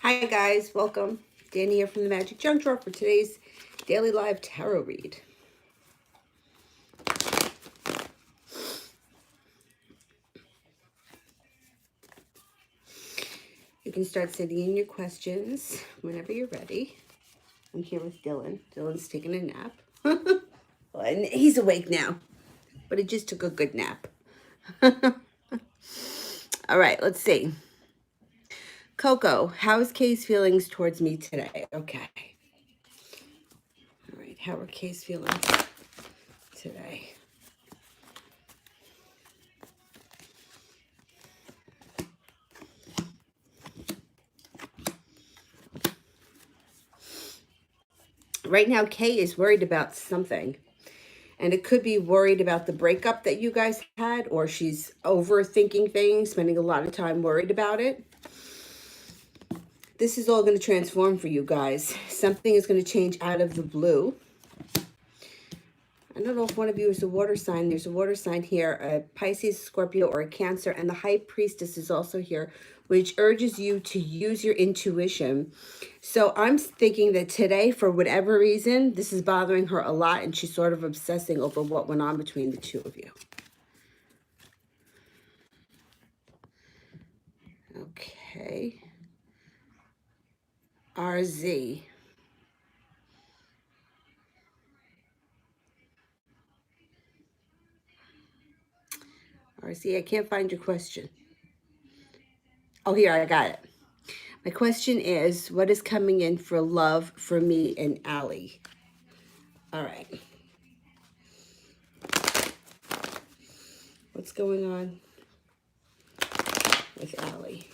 Hi guys, welcome. Danny here from the Magic Junk Drawer for today's daily live tarot read. You can start sending in your questions whenever you're ready. I'm here with Dylan. Dylan's taking a nap. Well, and he's awake now, but he just took a good nap. All right, let's see. Coco, how is Kay's feelings towards me today? Okay. All right, how are Kay's feelings today? Right now, Kay is worried about something. And it could be worried about the breakup that you guys had, or she's overthinking things, spending a lot of time worried about it. This is all going to transform for you guys. Something is going to change out of the blue. I don't know if one of you is a water sign. There's a water sign here, a Pisces, Scorpio, or a Cancer. And the High Priestess is also here, which urges you to use your intuition. So I'm thinking that today, for whatever reason, this is bothering her a lot, and she's sort of obsessing over what went on between the two of you. Okay. RZ. RZ, I can't find your question. Oh, here, I got it. My question is, what is coming in for love for me and Allie? All right. What's going on with Allie?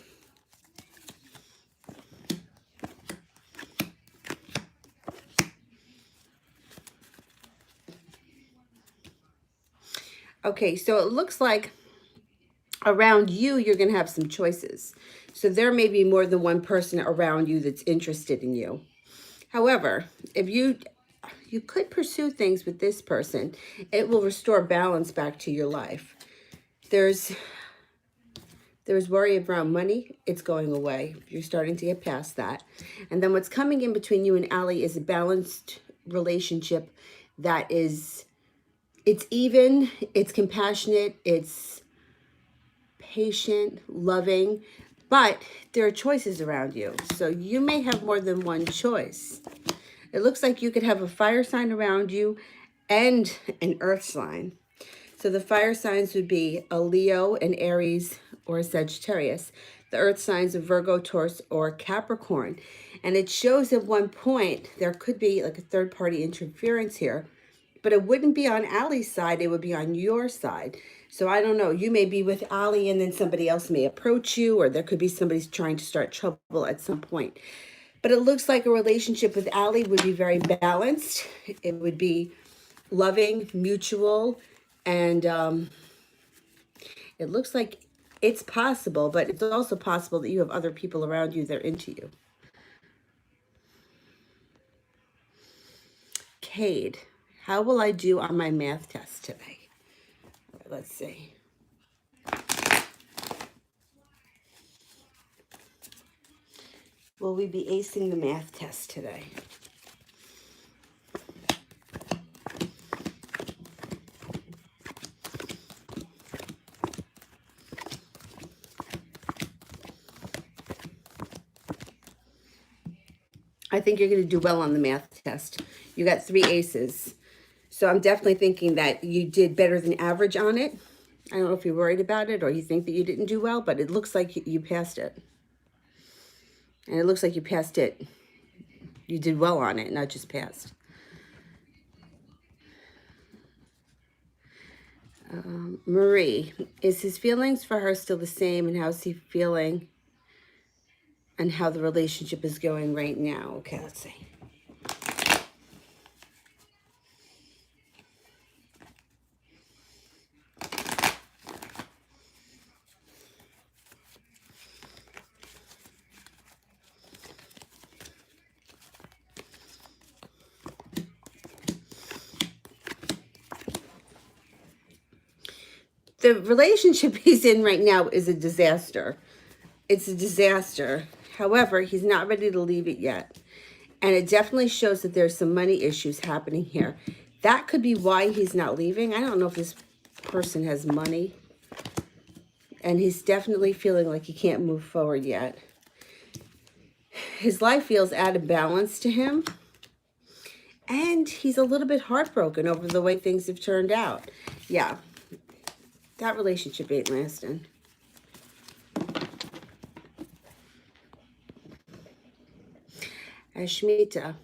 Okay, so it looks like around you, you're going to have some choices. So there may be more than one person around you that's interested in you. However, if you could pursue things with this person, it will restore balance back to your life. There's worry around money. It's going away. You're starting to get past that. And then what's coming in between you and Allie is a balanced relationship that is, it's even, it's compassionate, it's patient, loving, but there are choices around you. So you may have more than one choice. It looks like you could have a fire sign around you and an earth sign. So the fire signs would be a Leo, an Aries, or a Sagittarius. The earth signs of Virgo, Taurus, or Capricorn. And it shows at one point there could be like a third-party interference here. But it wouldn't be on Allie's side. It would be on your side. So I don't know. You may be with Allie and then somebody else may approach you, or there could be somebody trying to start trouble at some point. But it looks like a relationship with Allie would be very balanced. It would be loving, mutual, and it looks like it's possible, but it's also possible that you have other people around you that are into you. Cade, how will I do on my math test today? All right, let's see. Will we be acing the math test today? I think you're going to do well on the math test. You got 3 aces. So I'm definitely thinking that you did better than average on it. I don't know if you're worried about it or you think that you didn't do well, but it looks like you passed it. And it looks like you passed it. You did well on it, not just passed. Marie, is his feelings for her still the same, and how's he feeling and how the relationship is going right now? Okay, let's see. The relationship he's in right now is a disaster. It's a disaster. However, he's not ready to leave it yet. And it definitely shows that there's some money issues happening here. That could be why he's not leaving. I don't know if this person has money. And he's definitely feeling like he can't move forward yet. His life feels out of balance to him. And he's a little bit heartbroken over the way things have turned out. Yeah, that relationship ain't lasting. Ashmita,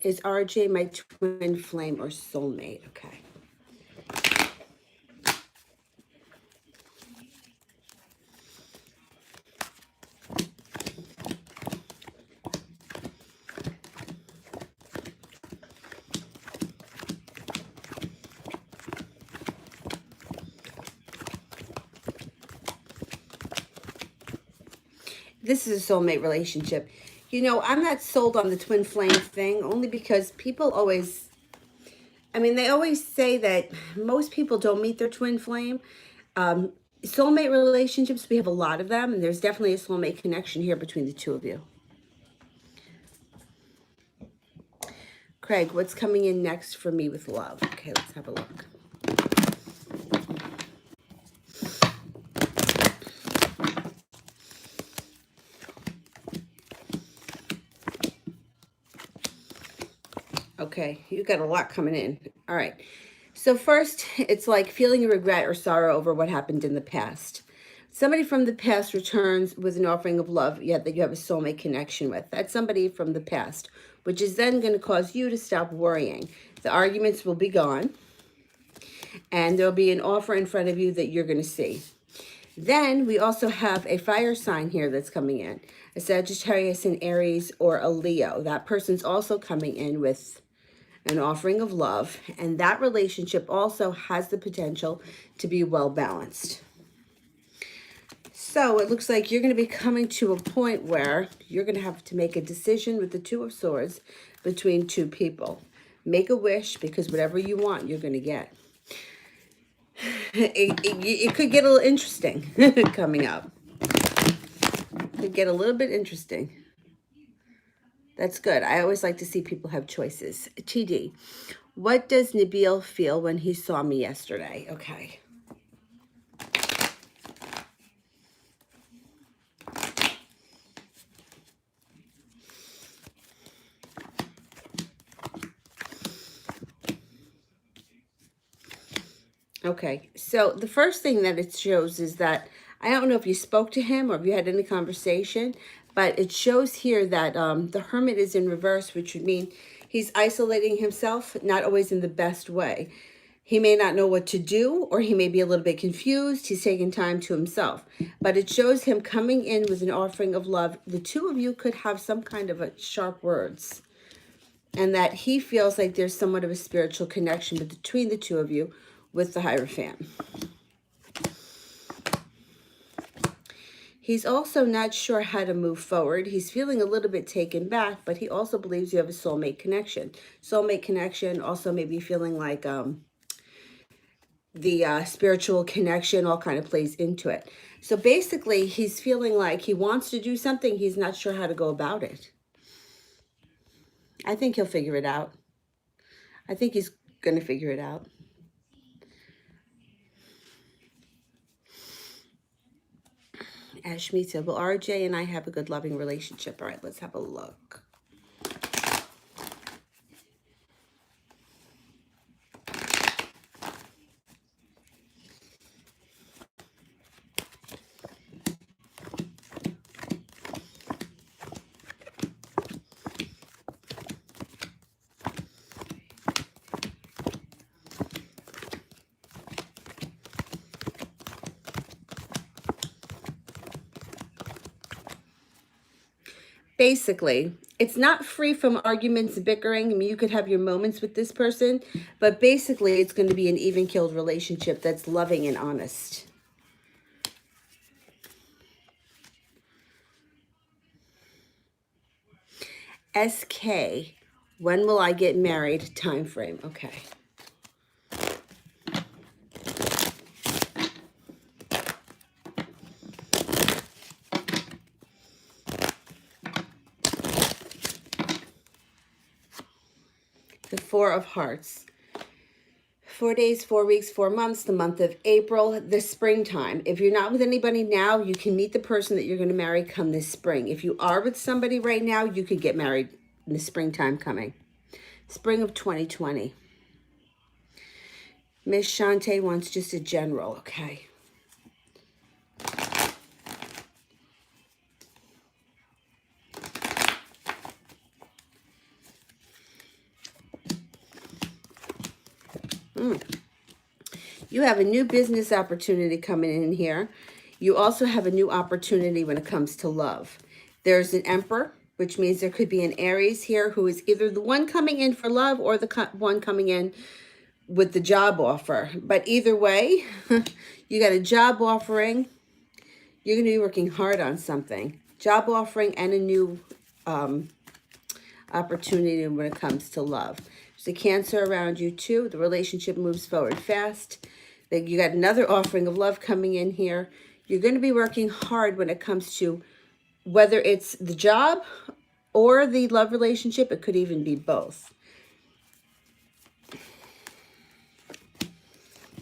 is RJ my twin flame or soulmate? Okay. This is a soulmate relationship. You know, I'm not sold on the twin flame thing only because people always, I mean, they always say that most people don't meet their twin flame. Soulmate relationships, we have a lot of them, and there's definitely a soulmate connection here between the two of you. Craig, what's coming in next for me with love? Okay, let's have a look. Okay, you got a lot coming in. All right. So first, it's like feeling regret or sorrow over what happened in the past. Somebody from the past returns with an offering of love, yet that you have a soulmate connection with. That's somebody from the past, which is then going to cause you to stop worrying. The arguments will be gone, and there'll be an offer in front of you that you're going to see. Then we also have a fire sign here that's coming in. A Sagittarius, an Aries, or a Leo. That person's also coming in with an offering of love, and that relationship also has the potential to be well balanced. So it looks like you're going to be coming to a point where you're going to have to make a decision with the Two of Swords between two people. Make a wish, because whatever you want, you're going to get. It could get a little interesting coming up. It could get a little bit interesting. That's good. I always like to see people have choices. TD, what does Nabil feel when he saw me yesterday? Okay. Okay, so the first thing that it shows is that, I don't know if you spoke to him or if you had any conversation, but it shows here that the Hermit is in reverse, which would mean he's isolating himself, not always in the best way. He may not know what to do, or he may be a little bit confused. He's taking time to himself. But it shows him coming in with an offering of love. The two of you could have some kind of a sharp words, and that he feels like there's somewhat of a spiritual connection between the two of you with the Hierophant. He's also not sure how to move forward. He's feeling a little bit taken back, but he also believes you have a soulmate connection. Soulmate connection also maybe feeling like the spiritual connection all kind of plays into it. So basically, he's feeling like he wants to do something. He's not sure how to go about it. I think he'll figure it out. I think he's going to figure it out. Ashmita, will RJ and I have a good loving relationship? All right, let's have a look. Basically, it's not free from arguments and bickering. I mean, you could have your moments with this person, but basically it's going to be an even-keeled relationship that's loving and honest. SK, when will I get married? Time frame. Okay. The Four of Hearts. 4 days, 4 weeks, 4 months, the month of April, the springtime. If you're not with anybody now, you can meet the person that you're going to marry come this spring. If you are with somebody right now, you could get married in the springtime coming. Spring of 2020. Miss Shante wants just a general, okay. You have a new business opportunity coming in here. You also have a new opportunity when it comes to love. There's an Emperor, which means there could be an Aries here who is either the one coming in for love or the one coming in with the job offer. But either way, you got a job offering. You're going to be working hard on something. Job offering and a new opportunity when it comes to love. There's a Cancer around you too. The relationship moves forward fast. You got another offering of love coming in here. You're going to be working hard when it comes to whether it's the job or the love relationship. It could even be both.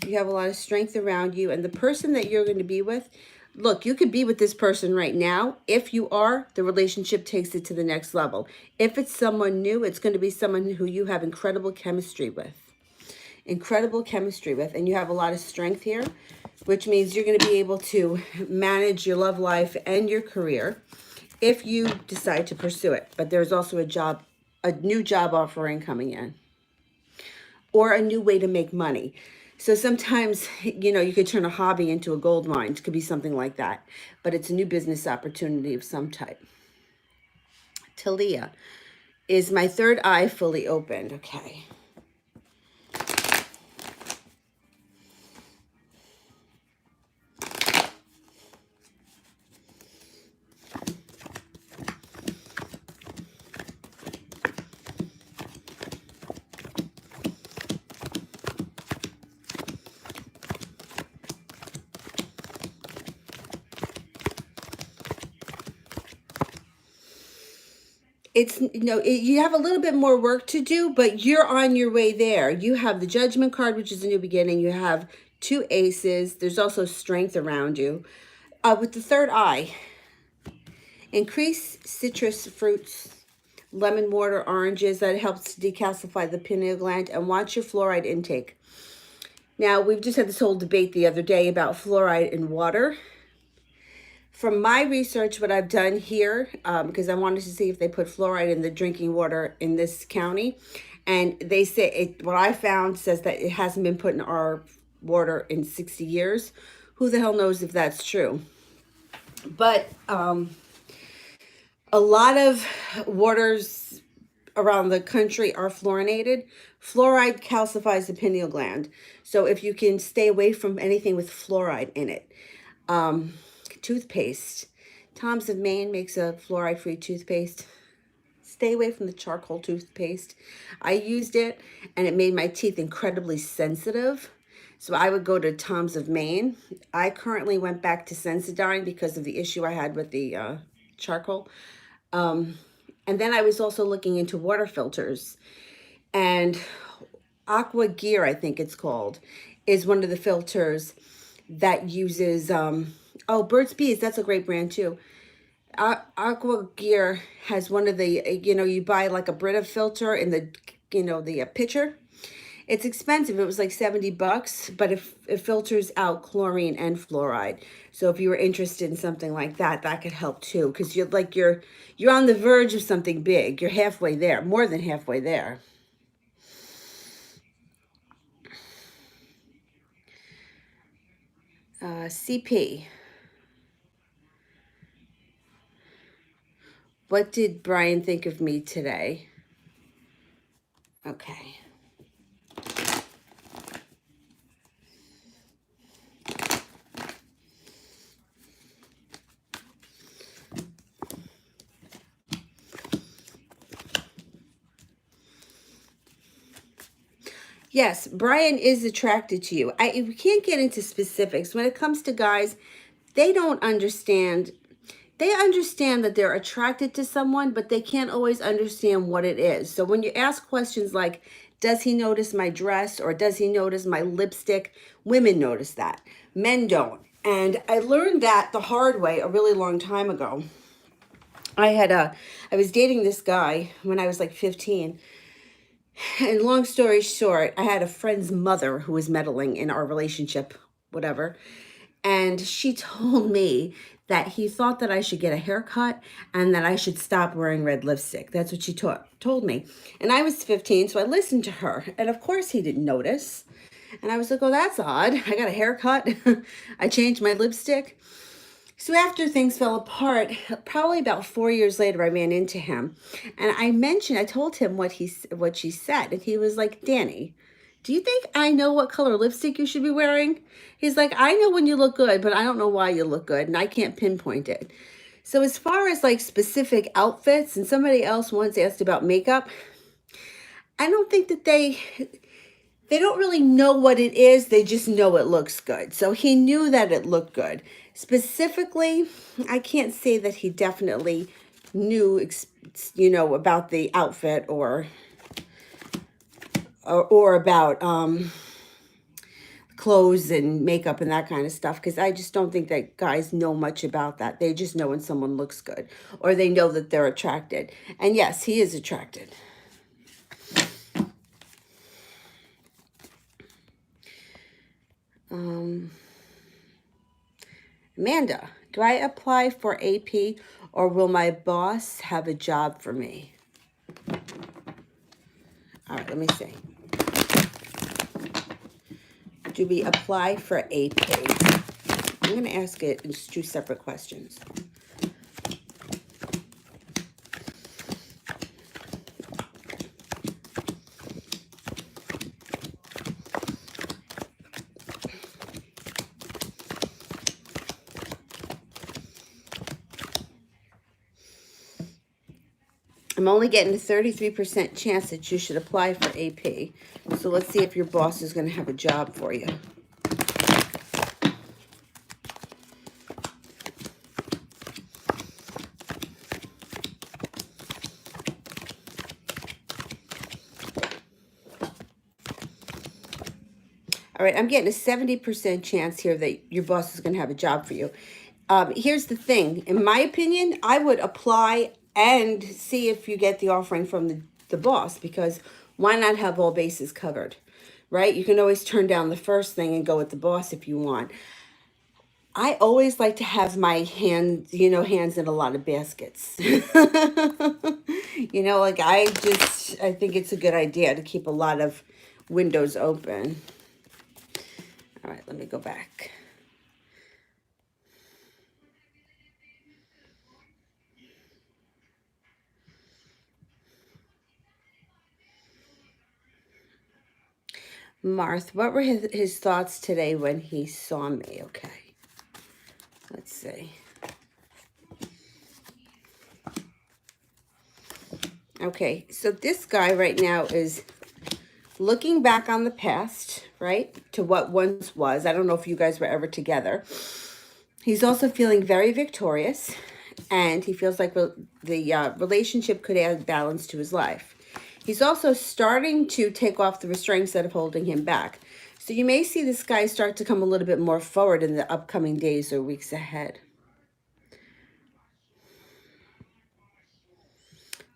You have a lot of strength around you, and the person that you're going to be with, look, you could be with this person right now. If you are, the relationship takes it to the next level. If it's someone new, it's going to be someone who you have incredible chemistry with. Incredible chemistry with, and you have a lot of strength here, which means you're going to be able to manage your love life and your career if you decide to pursue it. But there's also a new job offering coming in, or a new way to make money. So sometimes, you could turn a hobby into a gold mine. It could be something like that. But it's a new business opportunity of some type. Talia, is my third eye fully opened? Okay. It's, you have a little bit more work to do, but you're on your way there. You have the Judgment card, which is a new beginning. You have 2 aces. There's also strength around you. With the third eye, increase citrus fruits, lemon water, oranges. That helps to decalcify the pineal gland, and watch your fluoride intake. Now, we've just had this whole debate the other day about fluoride in water. From my research, what I've done here, because I wanted to see if they put fluoride in the drinking water in this county, and they say what I found says that it hasn't been put in our water in 60 years. Who the hell knows if that's true? But a lot of waters around the country are fluorinated. Fluoride calcifies the pineal gland. So if you can stay away from anything with fluoride in it. Toothpaste. Tom's of Maine makes a fluoride-free toothpaste. Stay away from the charcoal toothpaste. I used it, and it made my teeth incredibly sensitive. So I would go to Tom's of Maine. I currently went back to Sensodyne because of the issue I had with the charcoal. And then I was also looking into water filters. And Aqua Gear, I think it's called, is one of the filters that uses... Burt's Bees, that's a great brand too. Aqua Gear has one of the, you buy like a Brita filter in the, the pitcher. It's expensive. It was like $70, but it filters out chlorine and fluoride. So if you were interested in something like that, that could help too, because you're on the verge of something big. You're halfway there, more than halfway there. CP. What did Brian think of me today? Okay. Yes, Brian is attracted to you. We can't get into specifics. When it comes to guys, they don't understand. they understand that they're attracted to someone, but they can't always understand what it is. So when you ask questions like, does he notice my dress or does he notice my lipstick? Women notice that. Men don't. And I learned that the hard way a really long time ago. I was dating this guy when I was like 15. And long story short, I had a friend's mother who was meddling in our relationship, whatever. And she told me that he thought that I should get a haircut and that I should stop wearing red lipstick. That's what she told me. And I was 15, so I listened to her. And of course he didn't notice. And I was like, oh, that's odd. I got a haircut. I changed my lipstick. So after things fell apart, probably about 4 years later, I ran into him, and I told him what she said, and he was like, Danny, do you think I know what color lipstick you should be wearing? He's like, I know when you look good, but I don't know why you look good, and I can't pinpoint it. So as far as like specific outfits, and somebody else once asked about makeup, I don't think that they don't really know what it is. They just know it looks good. So he knew that it looked good. Specifically, I can't say that he definitely knew, about the outfit or about clothes and makeup and that kind of stuff, because I just don't think that guys know much about that. They just know when someone looks good or they know that they're attracted. And yes, he is attracted. Amanda, do I apply for AP or will my boss have a job for me? All right, let me see. Do we apply for AP? I'm going to ask it in two separate questions. I'm only getting a 33% chance that you should apply for AP. So let's see if your boss is going to have a job for you. All right, I'm getting a 70% chance here that your boss is going to have a job for you. Here's the thing. In my opinion, I would apply and see if you get the offering from the boss, because why not have all bases covered, right? You can always turn down the first thing and go with the boss if you want. I always like to have my hands in a lot of baskets. Like I think it's a good idea to keep a lot of windows open. All right, let me go back. Marth, what were his thoughts today when he saw me? Okay, let's see. Okay, so this guy right now is looking back on the past, right, to what once was. I don't know if you guys were ever together. He's also feeling very victorious, and he feels like the relationship could add balance to his life. He's also starting to take off the restraints that are holding him back. So you may see this guy start to come a little bit more forward in the upcoming days or weeks ahead.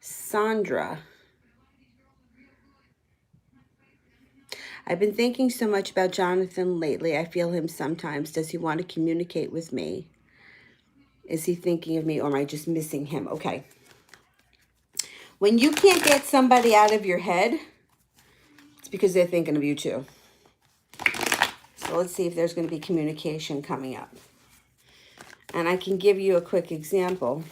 Sandra. I've been thinking so much about Jonathan lately. I feel him sometimes. Does he want to communicate with me? Is he thinking of me, or am I just missing him? Okay. When you can't get somebody out of your head, it's because they're thinking of you too. So let's see if there's going to be communication coming up. And I can give you a quick example.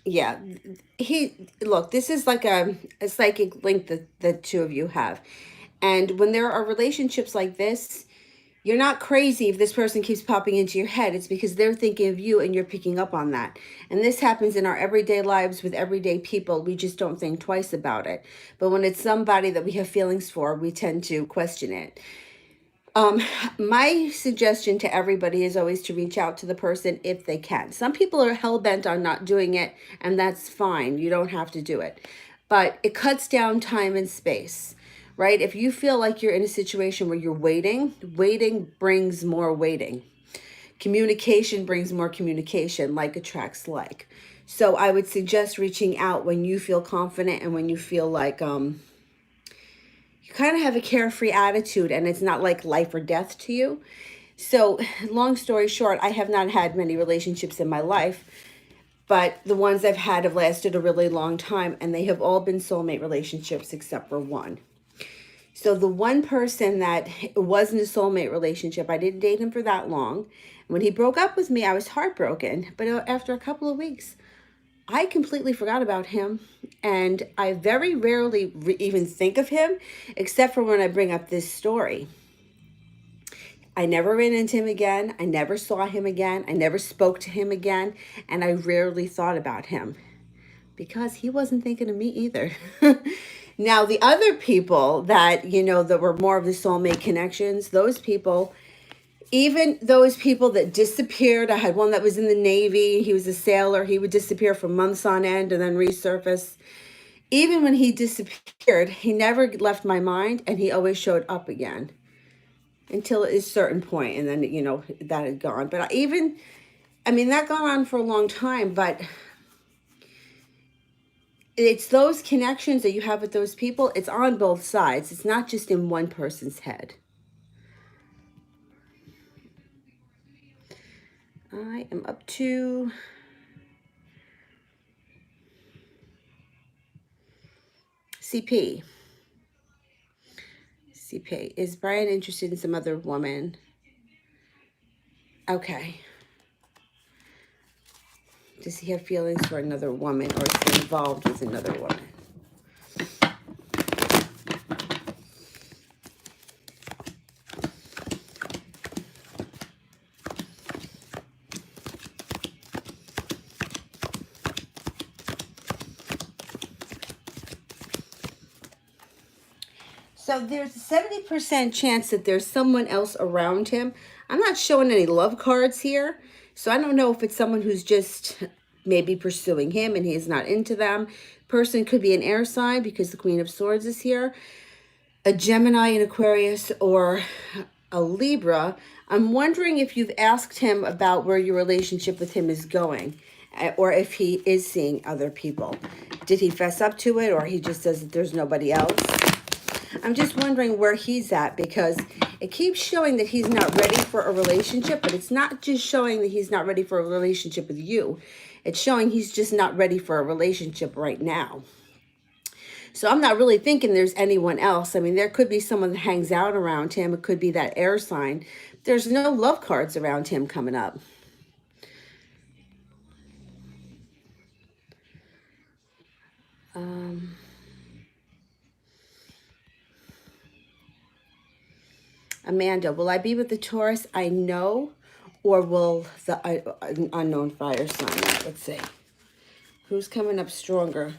Yeah, look, this is like a psychic link that the two of you have. And when there are relationships like this, You're not crazy if this person keeps popping into your head. It's because they're thinking of you and you're picking up on that. And this happens in our everyday lives with everyday people. We just don't think twice about it. But when it's somebody that we have feelings for, we tend to question it. Um, my suggestion to everybody is always to reach out to the person if they can. Some people are hell bent on not doing it, and that's fine. You don't have to do it. But it cuts down time and space, right? If you feel like you're in a situation where you're waiting, waiting brings more waiting. Communication brings more communication, like attracts like. So I would suggest reaching out when you feel confident and when you feel like you kind of have a carefree attitude and it's not like life or death to you. So, long story short, I have not had many relationships in my life, but the ones I've had have lasted a really long time, and they have all been soulmate relationships except for one. So, the one person that wasn't a soulmate relationship, I didn't date him for that long. When he broke up with me, I was heartbroken, but after a couple of weeks, I completely forgot about him, and I very rarely even think of him, except for when I bring up this story. I never ran into him again. I never saw him again. I never spoke to him again, and I rarely thought about him because he wasn't thinking of me either. Now, the other people that, that were more of the soulmate connections, those people, even those people that disappeared. I had one that was in the Navy. He was a sailor. He would disappear for months on end and then resurface. Even when he disappeared, he never left my mind, and he always showed up again until a certain point, and then, that had gone. But that gone on for a long time, but it's those connections that you have with those people. It's on both sides. It's not just in one person's head. I am up to CP. CP. Is Brian interested in some other woman? Okay. Does he have feelings for another woman, or is he involved with another woman? So there's a 70% chance that there's someone else around him. I'm not showing any love cards here. So I don't know if it's someone who's just maybe pursuing him and he's not into them. Person could be an air sign because the Queen of Swords is here. A Gemini, an Aquarius, or a Libra. I'm wondering if you've asked him about where your relationship with him is going, or if he is seeing other people. Did he fess up to it, or he just says that there's nobody else? I'm just wondering where he's at, because it keeps showing that he's not ready for a relationship, but it's not just showing that he's not ready for a relationship with you. It's showing he's just not ready for a relationship right now. So I'm not really thinking there's anyone else. There could be someone that hangs out around him. It could be that air sign. There's no love cards around him coming up. Amanda, will I be with the Taurus I know, or will the unknown fire sign? Let's see. Who's coming up stronger?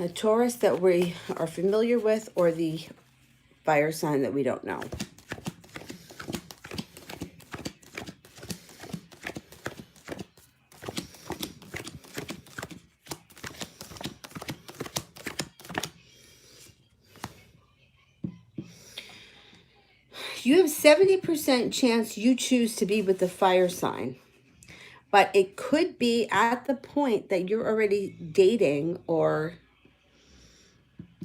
A Taurus that we are familiar with, or the fire sign that we don't know? You have 70% chance you choose to be with the fire sign. But it could be at the point that you're already dating or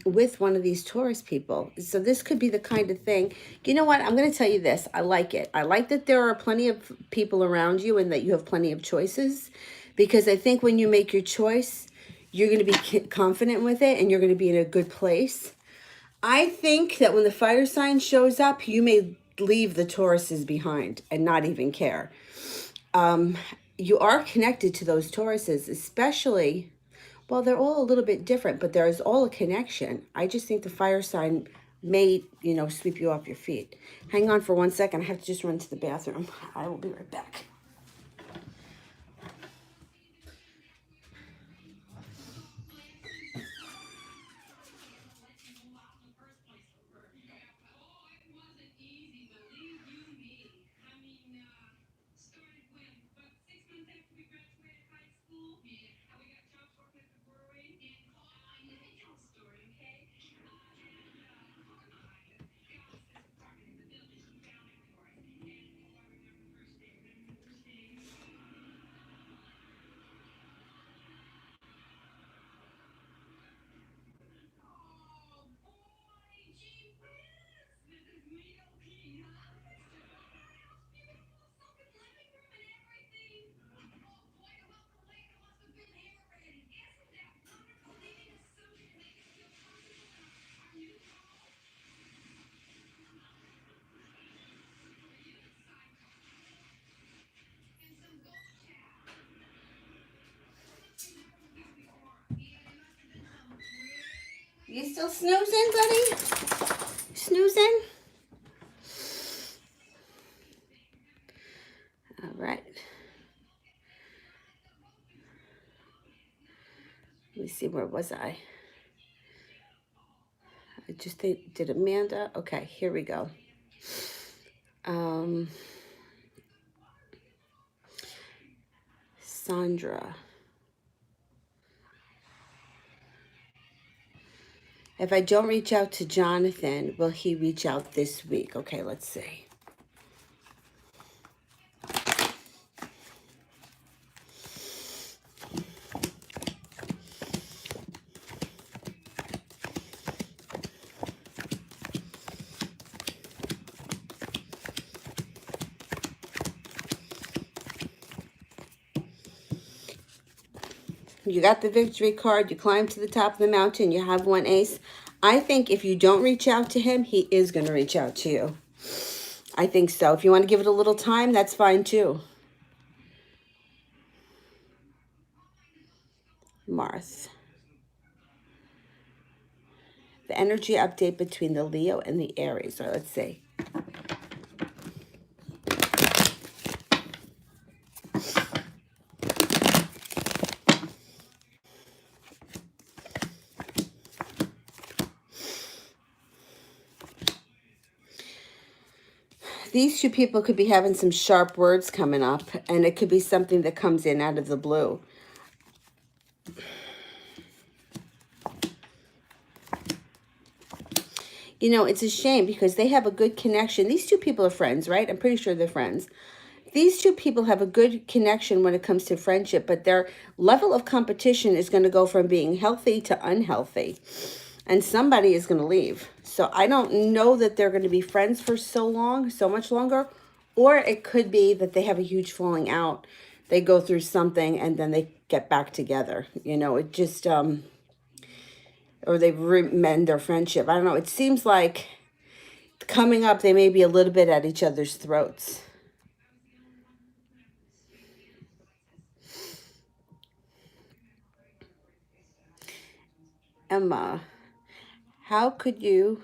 with one of these Taurus people. So this could be the kind of thing. You know what? I'm going to tell you this. I like it. I like that there are plenty of people around you and that you have plenty of choices, because I think when you make your choice, you're going to be confident with it and you're going to be in a good place. I think that when the fire sign shows up, you may leave the Tauruses behind and not even care. You are connected to those Tauruses, especially, well, they're all a little bit different, but there is all a connection. I just think the fire sign may, you know, sweep you off your feet. Hang on for 1 second. I have to just run to the bathroom. I will be right back. You still snoozing, buddy? Snoozing? All right. Let me see, where was I? I just think, did Amanda? Okay, here we go. Um, Sandra. If I don't reach out to Jonathan, will he reach out this week? Okay, let's see. You got the victory card. You climb to the top of the mountain. You have one ace. I think if you don't reach out to him, he is going to reach out to you. I think so. If you want to give it a little time, that's fine too. Marth. The energy update between the Leo and the Aries. All right, let's see. These two people could be having some sharp words coming up, and it could be something that comes in out of the blue. You know, it's a shame because they have a good connection. These two people are friends, right? I'm pretty sure they're friends. These two people have a good connection when it comes to friendship, but their level of competition is going to go from being healthy to unhealthy. And somebody is going to leave. So I don't know that they're going to be friends for so long, so much longer. Or it could be that they have a huge falling out. They go through something and then they get back together. You know, it just, or they mend their friendship. I don't know. It seems like coming up, they may be a little bit at each other's throats. Emma, how could you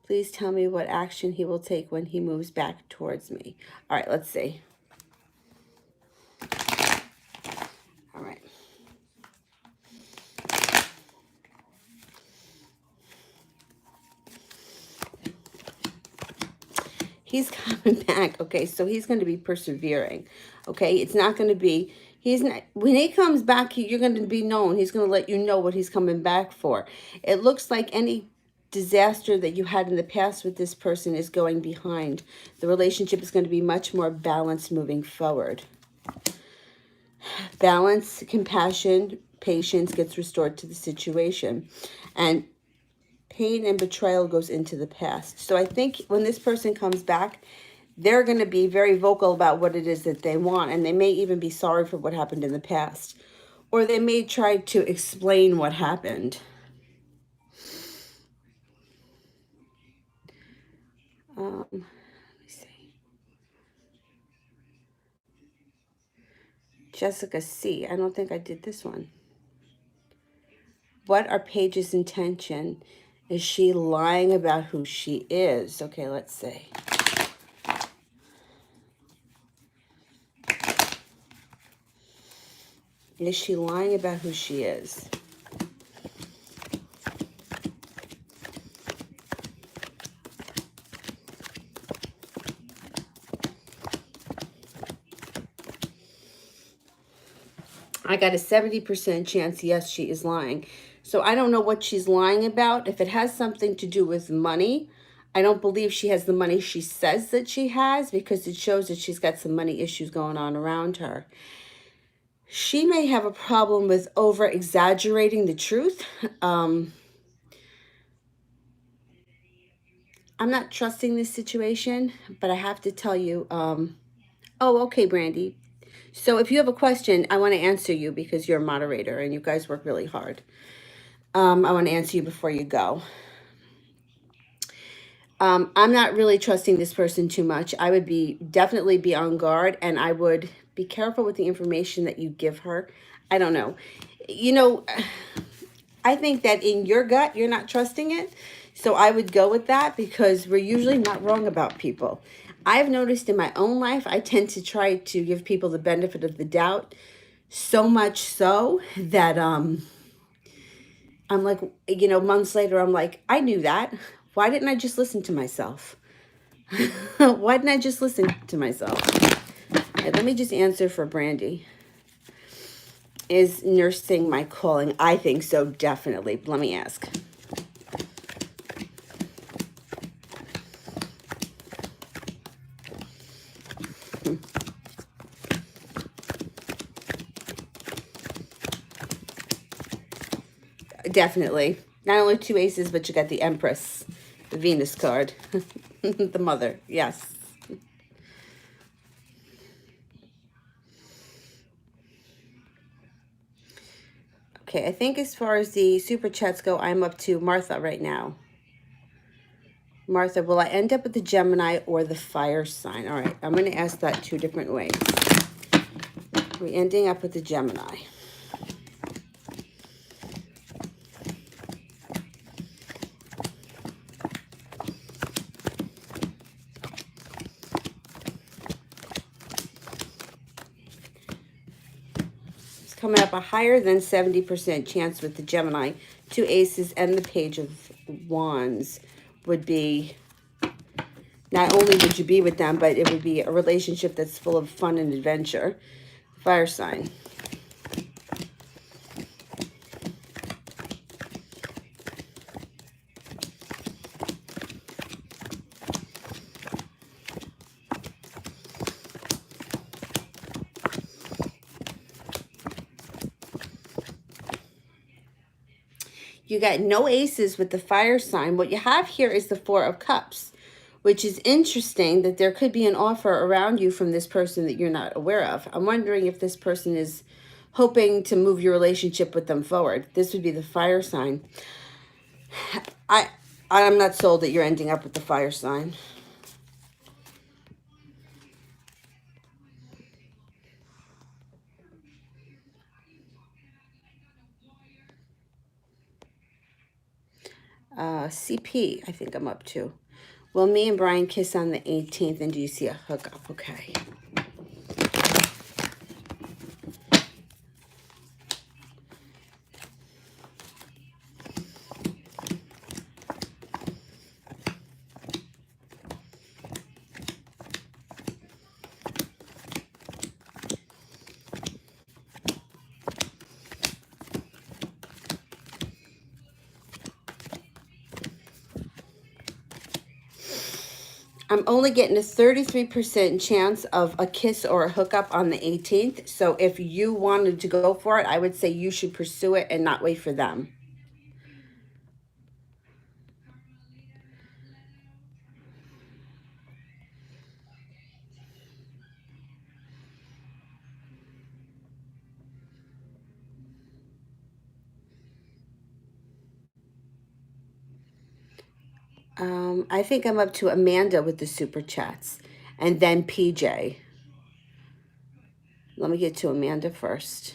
please tell me what action he will take when he moves back towards me? All right, let's see. All right. He's coming back. Okay, so he's going to be persevering. Okay, it's not going to be, he's not, when he comes back, you're going to be known. He's going to let you know what he's coming back for. It looks like any disaster that you had in the past with this person is going behind. The relationship is going to be much more balanced moving forward. Balance, compassion, patience gets restored to the situation. And pain and betrayal goes into the past. So I think when this person comes back, they're going to be very vocal about what it is that they want. And they may even be sorry for what happened in the past. Or they may try to explain what happened. Let me see. Jessica C. I don't think I did this one. What are Paige's intention Is she lying about who she is? Okay, let's see. Is she lying about who she is? I got a 70% chance, yes, she is lying. So I don't know what she's lying about. If it has something to do with money, I don't believe she has the money she says that she has, because it shows that she's got some money issues going on around her. She may have a problem with over exaggerating the truth. I'm not trusting this situation, but I have to tell you, oh, okay, Brandy. So if you have a question, I want to answer you because you're a moderator and you guys work really hard. I want to answer you before you go. I'm not really trusting this person too much. I would definitely be on guard, and I would be careful with the information that you give her. I don't know. You know, I think that in your gut, you're not trusting it. So I would go with that because we're usually not wrong about people. I've noticed in my own life, I tend to try to give people the benefit of the doubt, so much so that I'm like, months later, I'm like, I knew that. Why didn't I just listen to myself? Why didn't I just listen to myself? Okay, let me just answer for Brandy. Is nursing my calling? I think so, definitely. Let me ask. Definitely. Not only two aces, but you got the Empress, the Venus card, the mother. Yes. Okay, I think as far as the super chats go, I'm up to Martha right now. Martha, will I end up with the Gemini or the fire sign? All right, I'm going to ask that two different ways. We're ending up with the Gemini. It's coming up a higher than 70% chance with the Gemini. Two aces and the Page of Wands would be, not only would you be with them, but it would be a relationship that's full of fun and adventure. Fire sign. You got no aces with the fire sign. What you have here is the Four of Cups, which is interesting that there could be an offer around you from this person that you're not aware of. I'm wondering if this person is hoping to move your relationship with them forward. This would be the fire sign. I'm not sold that you're ending up with the fire sign. CP, I think I'm up to. Will me and Brian kiss on the 18th, and do you see a hookup? Okay. I'm only getting a 33% chance of a kiss or a hookup on the 18th. So if you wanted to go for it, I would say you should pursue it and not wait for them. I think I'm up to Amanda with the super chats, and then PJ. Let me get to Amanda first.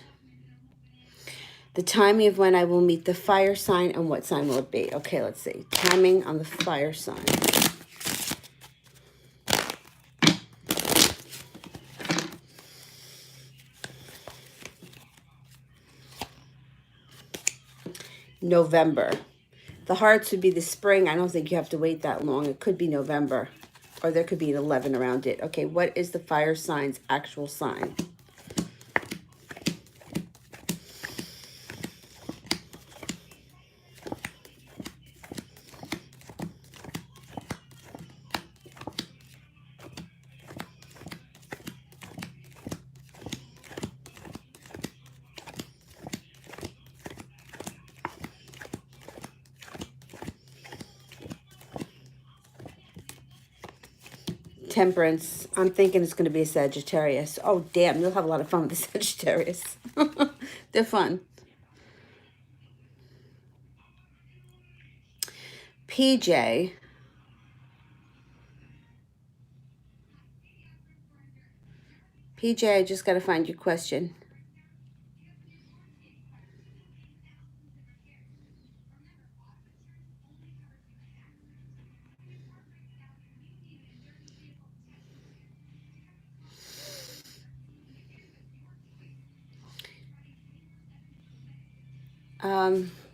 The timing of when I will meet the fire sign and what sign will it be? Okay, let's see. Timing on the fire sign. November. The hearts would be the spring. I don't think you have to wait that long. It could be November, or there could be an 11 around it. Okay, what is the fire sign's actual sign? Temperance. I'm thinking it's going to be a Sagittarius. Oh, damn. You'll have a lot of fun with the Sagittarius. They're fun. PJ. PJ, I just got to find your question.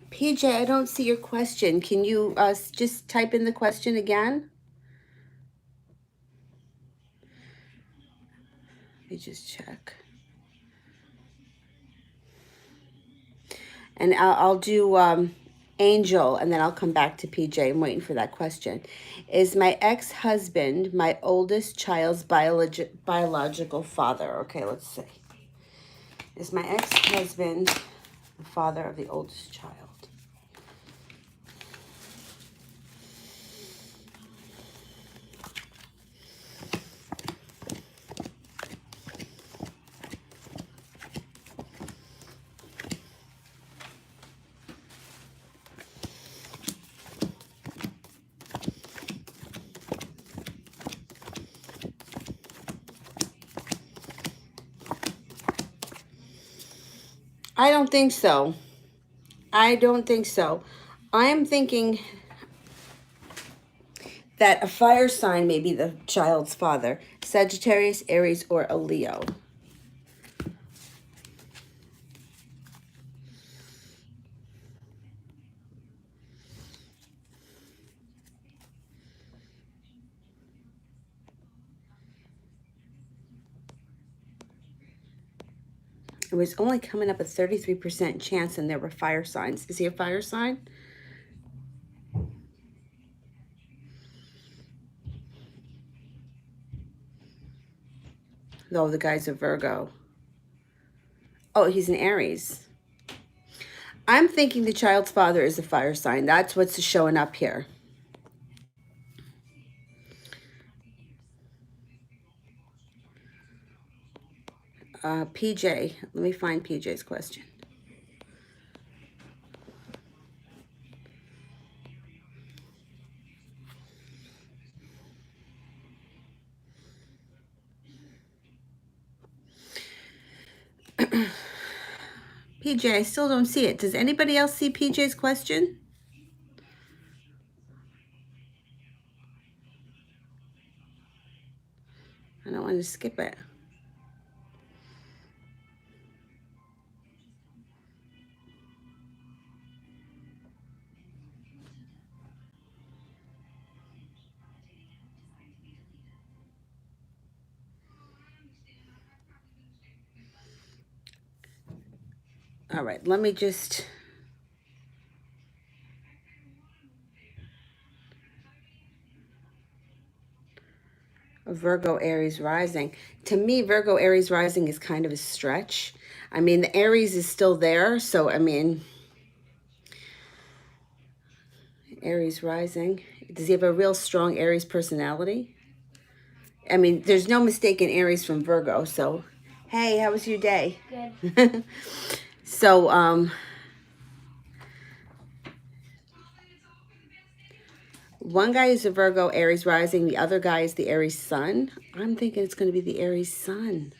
PJ, I don't see your question. Can you just type in the question again? Let me just check. And I'll do Angel, and then I'll come back to PJ. I'm waiting for that question. Is my ex-husband my oldest child's biological father? Okay, let's see. Is my ex-husband the father of the oldest child? I don't think so. I don't think so. I am thinking that a fire sign may be the child's father. Sagittarius, Aries, or a Leo. It was only coming up a 33% chance, and there were fire signs. Is he a fire sign? No, the guy's a Virgo. Oh, he's an Aries. I'm thinking the child's father is a fire sign. That's what's showing up here. PJ, let me find PJ's question. PJ, I still don't see it. Does anybody else see PJ's question? I don't want to skip it. All right, let me just... Virgo, Aries rising. To me, Virgo, Aries rising is kind of a stretch. I mean, the Aries is still there, so I mean, Aries rising. Does he have a real strong Aries personality? I mean, there's no mistaking Aries from Virgo, so hey, how was your day? Good. So, one guy is a Virgo, Aries rising. The other guy is the Aries sun. I'm thinking it's going to be the Aries sun.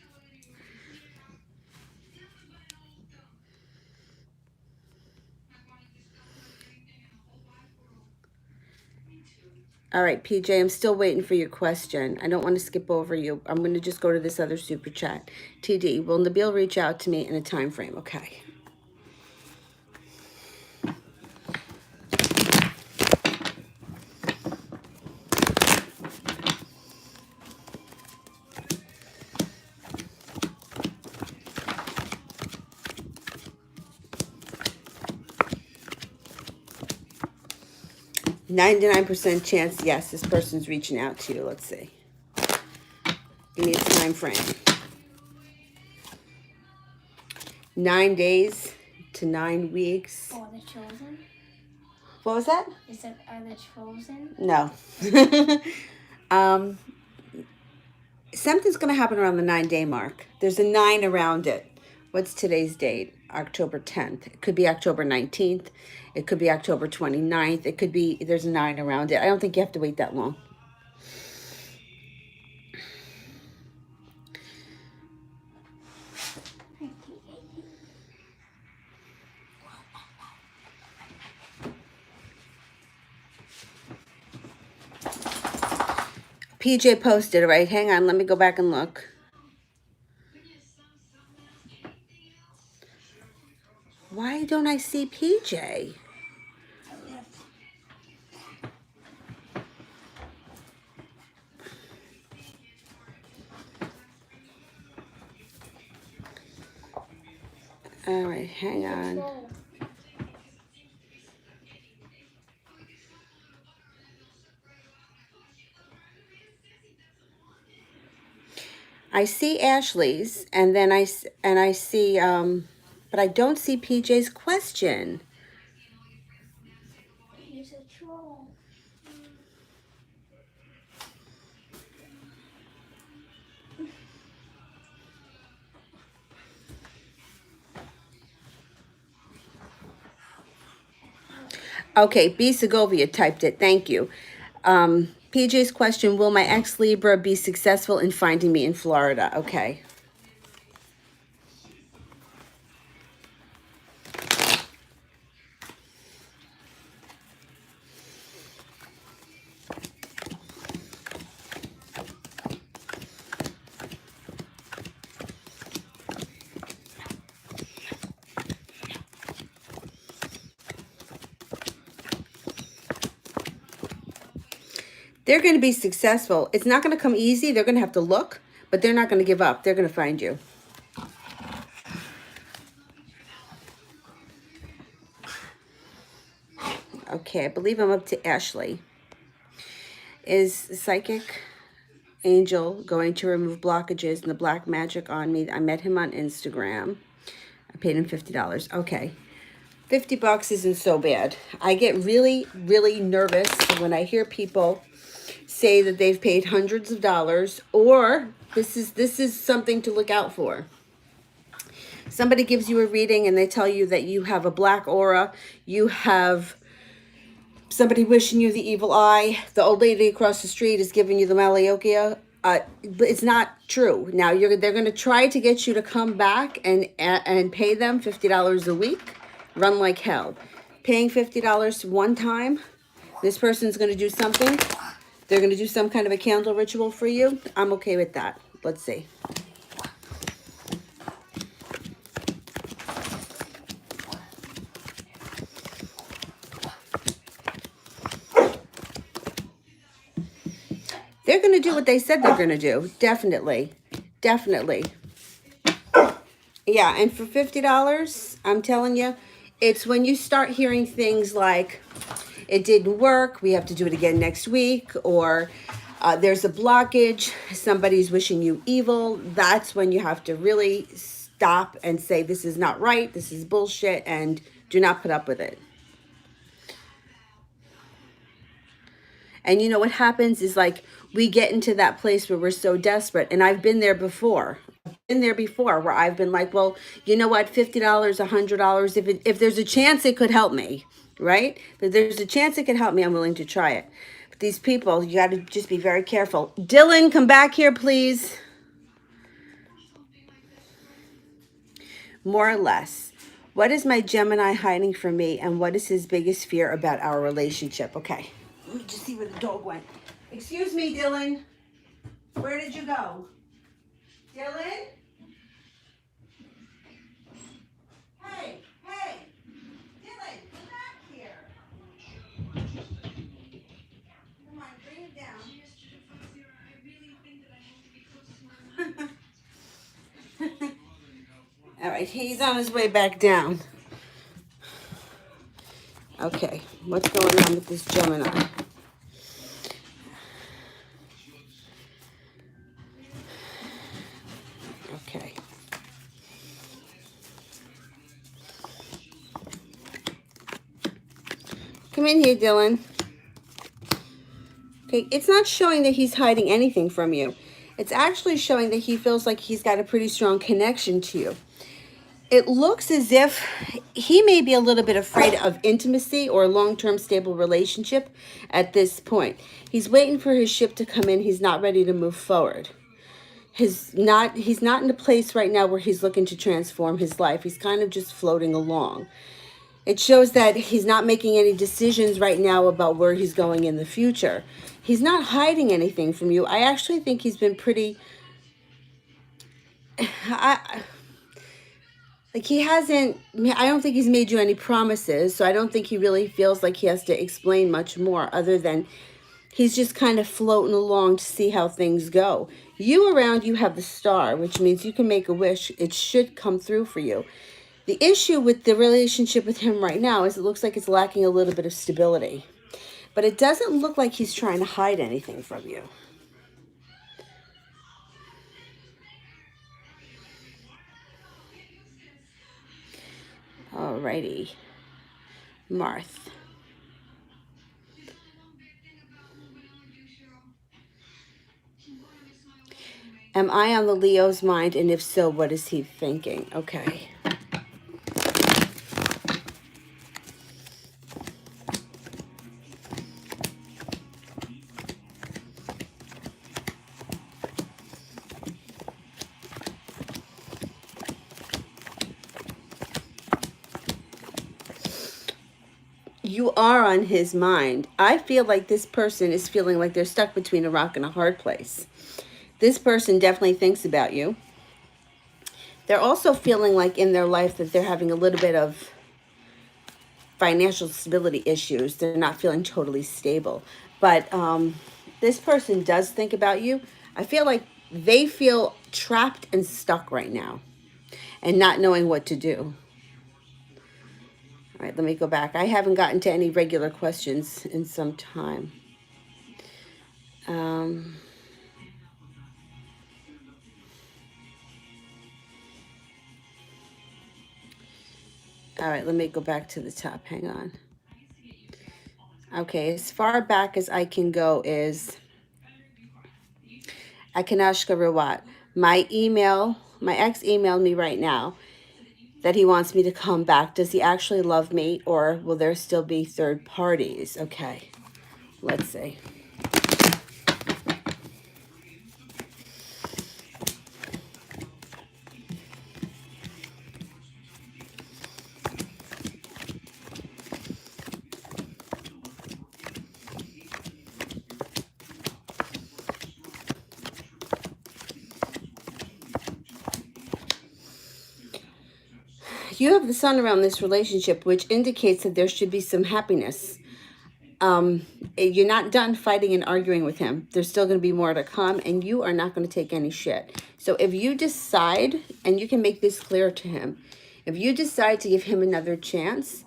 All right, PJ, I'm still waiting for your question. I don't want to skip over you. I'm going to just go to this other super chat. TD, will Nabil reach out to me in a time frame? Okay. %99 chance, yes, this person's reaching out to you. Let's see. Give me a time frame. 9 days to 9 weeks. Oh, the chosen? What was that? Is that are the chosen? No. Something's going to happen around the 9-day mark. There's a 9 around it. What's today's date? October 10th. It could be October 19th. It could be October 29th. It could be, there's a 9 around it. I don't think you have to wait that long. PJ posted, right? Hang on, let me go back and look. Why don't I see PJ? All right, hang on. I see Ashley's, and then I see, but I don't see PJ's question. He's a troll. Okay, B. Segovia typed it. Thank you. PJ's question, will my ex Libra be successful in finding me in Florida? Okay. They're going to be successful. It's not going to come easy. They're going to have to look, but they're not going to give up. They're going to find you. Okay, I believe I'm up to Ashley. Is Psychic Angel going to remove blockages and the black magic on me? I met him on Instagram. I paid him $50. Okay. $50 isn't so bad. I get really, really nervous when I hear people say that they've paid hundreds of dollars, or this is something to look out for. Somebody gives you a reading and they tell you that you have a black aura, you have somebody wishing you the evil eye, the old lady across the street is giving you the Malayokia. But it's not true. Now they're going to try to get you to come back and pay them $50 a week. Run like hell. Paying $50 one time, this person's going to do something. They're going to do some kind of a candle ritual for you. I'm okay with that. Let's see. They're going to do what they said they're going to do. Definitely. Definitely. Yeah, and for $50, I'm telling you, it's when you start hearing things like, it didn't work, we have to do it again next week, or there's a blockage, somebody's wishing you evil. That's when you have to really stop and say, this is not right, this is bullshit, and do not put up with it. And you know what happens is, like, we get into that place where we're so desperate, and I've been there before. Where I've been like, well, you know what, $50, $100, if there's a chance it could help me, right? If there's a chance it could help me, I'm willing to try it. But these people, you got to just be very careful. Dylan, come back here, please. More or less. What is my Gemini hiding from me, and what is his biggest fear about our relationship? Okay. Let me just see where the dog went. Excuse me, Dylan. Where did you go? Dylan? Hey, hey. Dylan, come back here. Come on, bring him down. All right, he's on his way back down. Okay, what's going on with this Gemini? Okay. Come in here, Dylan. Okay, it's not showing that he's hiding anything from you. It's actually showing that he feels like he's got a pretty strong connection to you. It looks as if he may be a little bit afraid of intimacy or a long-term stable relationship at this point. He's waiting for his ship to come in. He's not ready to move forward. He's not in a place right now where he's looking to transform his life. He's kind of just floating along. It shows that he's not making any decisions right now about where he's going in the future. He's not hiding anything from you. I actually think he's been pretty... Like he hasn't, I don't think he's made you any promises, so I don't think he really feels like he has to explain much more other than he's just kind of floating along to see how things go. You around you have the star, which means you can make a wish. It should come through for you. The issue with the relationship with him right now is it looks like it's lacking a little bit of stability. But it doesn't look like he's trying to hide anything from you. Alrighty. Marth. Am I on the Leo's mind? And if so, what is he thinking? Okay. You are on his mind. I feel like this person is feeling like they're stuck between a rock and a hard place. This person definitely thinks about you. They're also feeling like in their life that they're having a little bit of financial stability issues. They're not feeling totally stable. But this person does think about you. I feel like they feel trapped and stuck right now and not knowing what to do. All right, let me go back. I haven't gotten to any regular questions in some time. All right, let me go back to the top. Hang on. Okay, as far back as I can go is Akanashka Rawat. My ex emailed me right now that he wants me to come back. Does he actually love me, or will there still be third parties? Okay, let's see. You have the sun around this relationship, which indicates that there should be some happiness. You're not done fighting and arguing with him. There's still going to be more to come, and you are not going to take any shit. So if you decide, and you can make this clear to him, if you decide to give him another chance,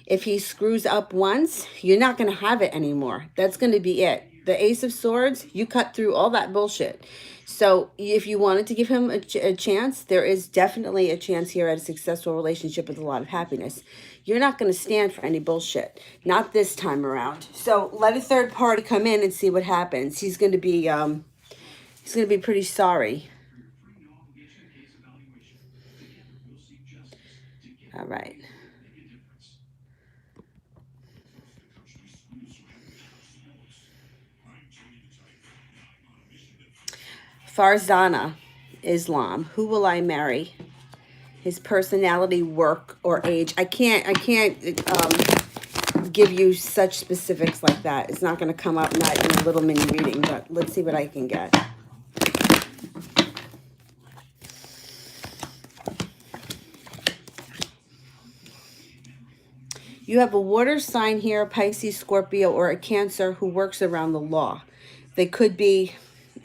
if he screws up once, you're not going to have it anymore. That's going to be it. The Ace of Swords, you cut through all that bullshit. So if you wanted to give him a chance, there is definitely a chance here at a successful relationship with a lot of happiness. You're not going to stand for any bullshit. Not this time around. So let a third party come in and see what happens. He's going to be pretty sorry. All right. Farzana, Islam. Who will I marry? His personality, work, or age. I can't give you such specifics like that. It's not going to come up, not in a little mini reading, but let's see what I can get. You have a water sign here, a Pisces, Scorpio, or a Cancer who works around the law. They could be,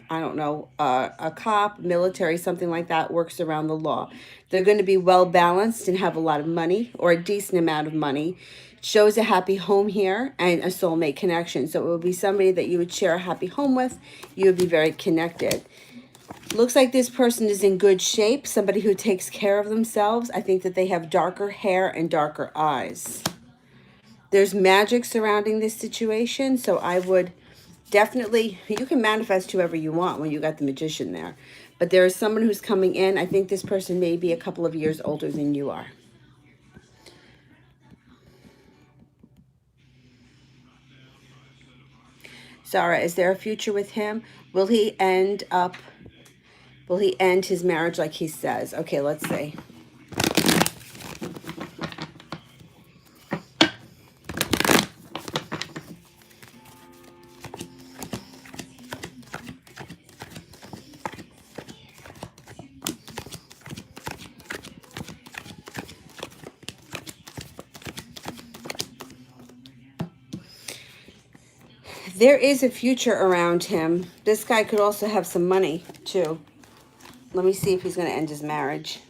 I don't know, a cop, military, something like that, works around the law. They're going to be well balanced and have a lot of money, or a decent amount of money. Shows a happy home here and a soulmate connection. So it would be somebody that you would share a happy home with. You would be very connected. Looks like this person is in good shape, somebody who takes care of themselves. I think that they have darker hair and darker eyes. There's magic surrounding this situation, so I would definitely, you can manifest whoever you want when you got the Magician there. But there is someone who's coming in. I think this person may be a couple of years older than you are. Zara, is there a future with him? Will he end his marriage like he says? Okay, let's see. There is a future around him. This guy could also have some money, too. Let me see if he's going to end his marriage.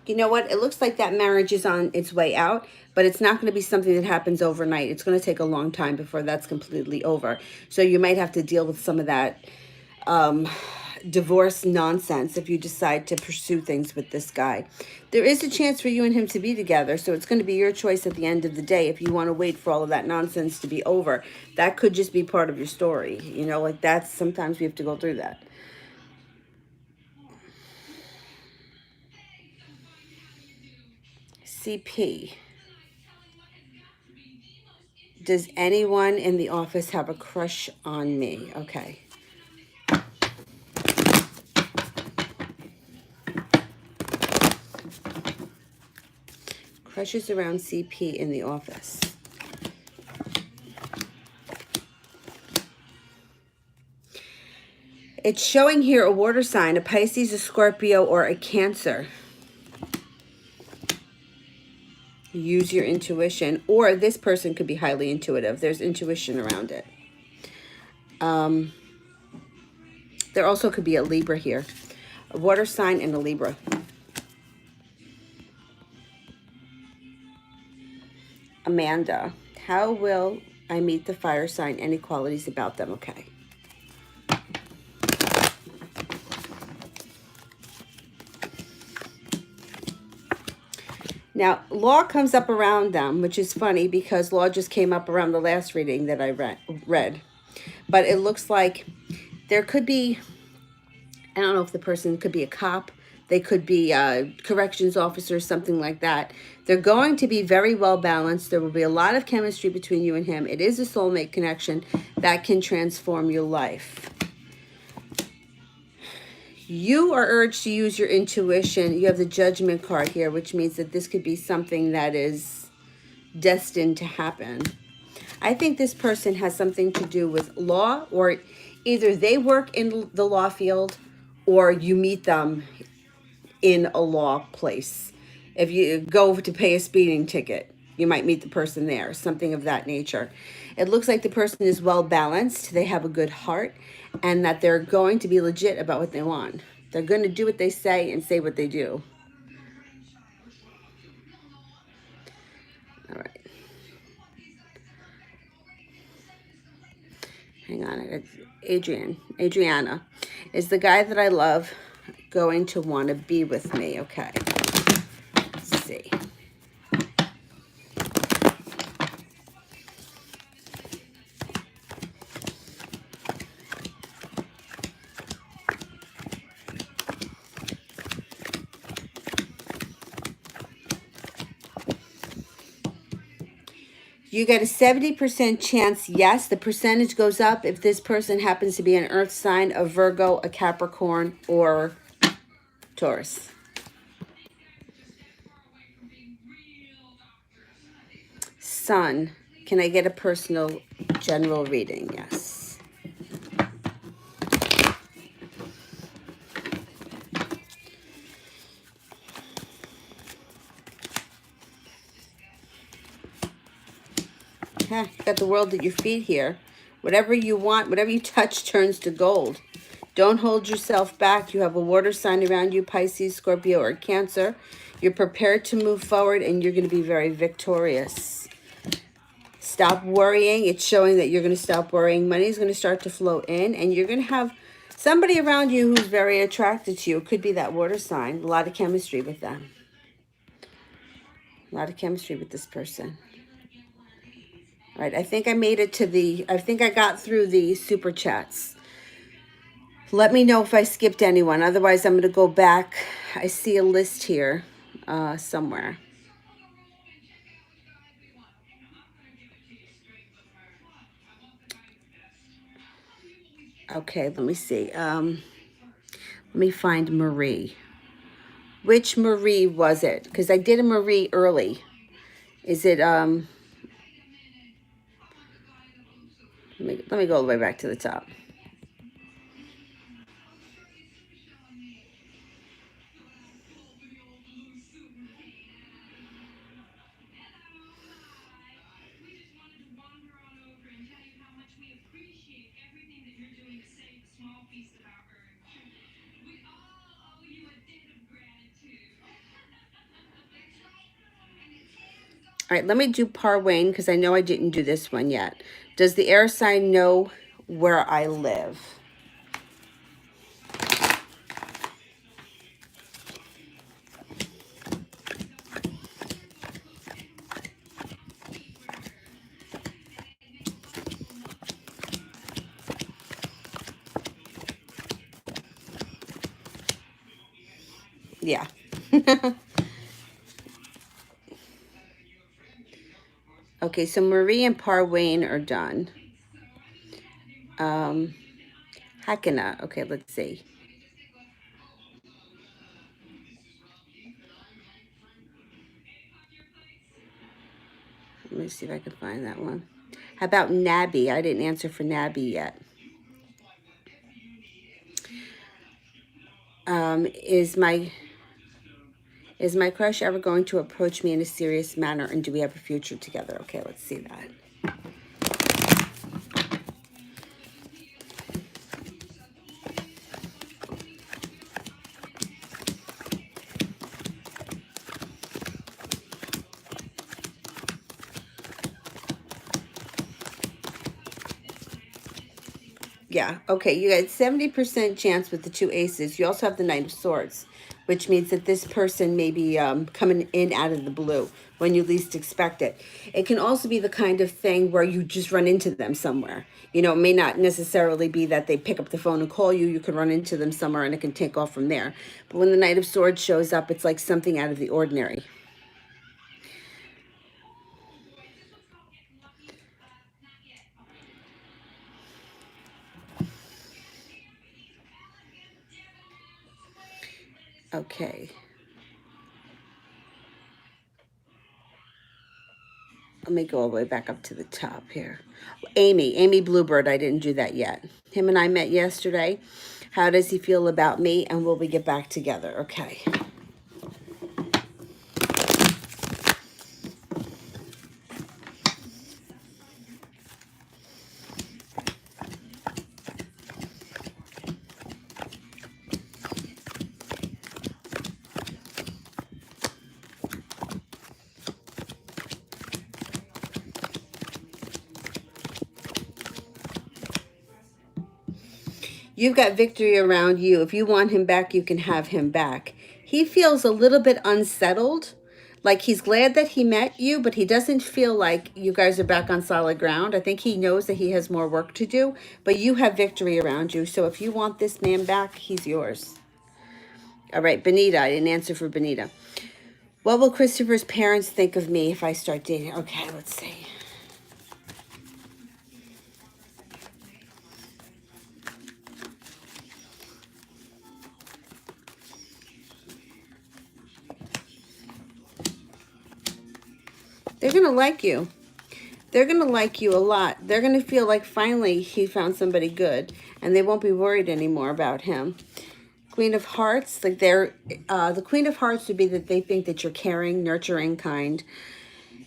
You know what? It looks like that marriage is on its way out, but it's not going to be something that happens overnight. It's going to take a long time before that's completely over. So you might have to deal with some of that divorce nonsense if you decide to pursue things with this guy. There is a chance for you and him to be together, so it's going to be your choice at the end of the day if you want to wait for all of that nonsense to be over. That could just be part of your story. You know, like that's, sometimes we have to go through that. CP. Does anyone in the office have a crush on me? Okay. Crushes around CP in the office. It's showing here a water sign, a Pisces, a Scorpio, or a Cancer. Use your intuition, or this person could be highly intuitive. There's intuition around it. There also could be a Libra here. A water sign and a Libra. Amanda, how will I meet the fire sign? Any qualities about them? Okay. Now, law comes up around them, which is funny because law just came up around the last reading that I read. But it looks like there could be, I don't know if the person could be a cop. They could be a corrections officer, something like that. They're going to be very well balanced. There will be a lot of chemistry between you and him. It is a soulmate connection that can transform your life. You are urged to use your intuition. You have the Judgment card here, which means that this could be something that is destined to happen. I think this person has something to do with law, or either they work in the law field or you meet them in a law place. If you go to pay a speeding ticket, you might meet the person there, something of that nature. It looks like the person is well balanced. They have a good heart, and that they're going to be legit about what they want. They're going to do what they say and say what they do. All right. Hang on. It's Adriana. Is the guy that I love going to want to be with me? Okay. Let's see. You get a 70% chance, yes. The percentage goes up if this person happens to be an earth sign, a Virgo, a Capricorn, or Taurus. Sun. Can I get a personal general reading? Yes. Okay, got the world at your feet here. Whatever you want, whatever you touch turns to gold. Don't hold yourself back. You have a water sign around you, Pisces, Scorpio, or Cancer. You're prepared to move forward and you're going to be very victorious. Stop worrying. It's showing that you're going to stop worrying. Money is going to start to flow in and you're going to have somebody around you who's very attracted to you. It could be that water sign. A lot of chemistry with them. A lot of chemistry with this person. All right, I think I made it to I think I got through the super chats. Let me know if I skipped anyone. Otherwise, I'm going to go back. I see a list here somewhere. Okay, let me see. Let me find Marie. Which Marie was it? Because I did a Marie early. Is it, let me go all the way back to the top. All right, let me do Parwain because I know I didn't do this one yet. Does the air sign know where I live? Yeah. Okay, so Marie and Parwain are done. Hakina. Okay, let's see. Let me see if I can find that one. How about Nabby? I didn't answer for Nabby yet. Is my crush ever going to approach me in a serious manner, and do we have a future together? Okay, let's see that. Yeah, okay, you got 70% chance with the two aces. You also have the Knight of Swords, which means that this person may be coming in out of the blue when you least expect it. It can also be the kind of thing where you just run into them somewhere. You know, it may not necessarily be that they pick up the phone and call you. You could run into them somewhere and it can take off from there. But when the Knight of Swords shows up, it's like something out of the ordinary. Okay. Let me go all the way back up to the top here. Amy Bluebird, I didn't do that yet. Him and I met yesterday. How does he feel about me? And will we get back together? Okay. You've got victory around you. If you want him back, you can have him back. He feels a little bit unsettled. Like he's glad that he met you, but he doesn't feel like you guys are back on solid ground. I think he knows that he has more work to do, but you have victory around you. So if you want this man back, he's yours. All right, Benita. I didn't answer for Benita. What will Christopher's parents think of me if I start dating? Okay, let's see. They're going to like you. They're going to like you a lot. They're going to feel like finally he found somebody good, and they won't be worried anymore about him. Queen of Hearts, like the Queen of Hearts would be that they think that you're caring, nurturing, kind.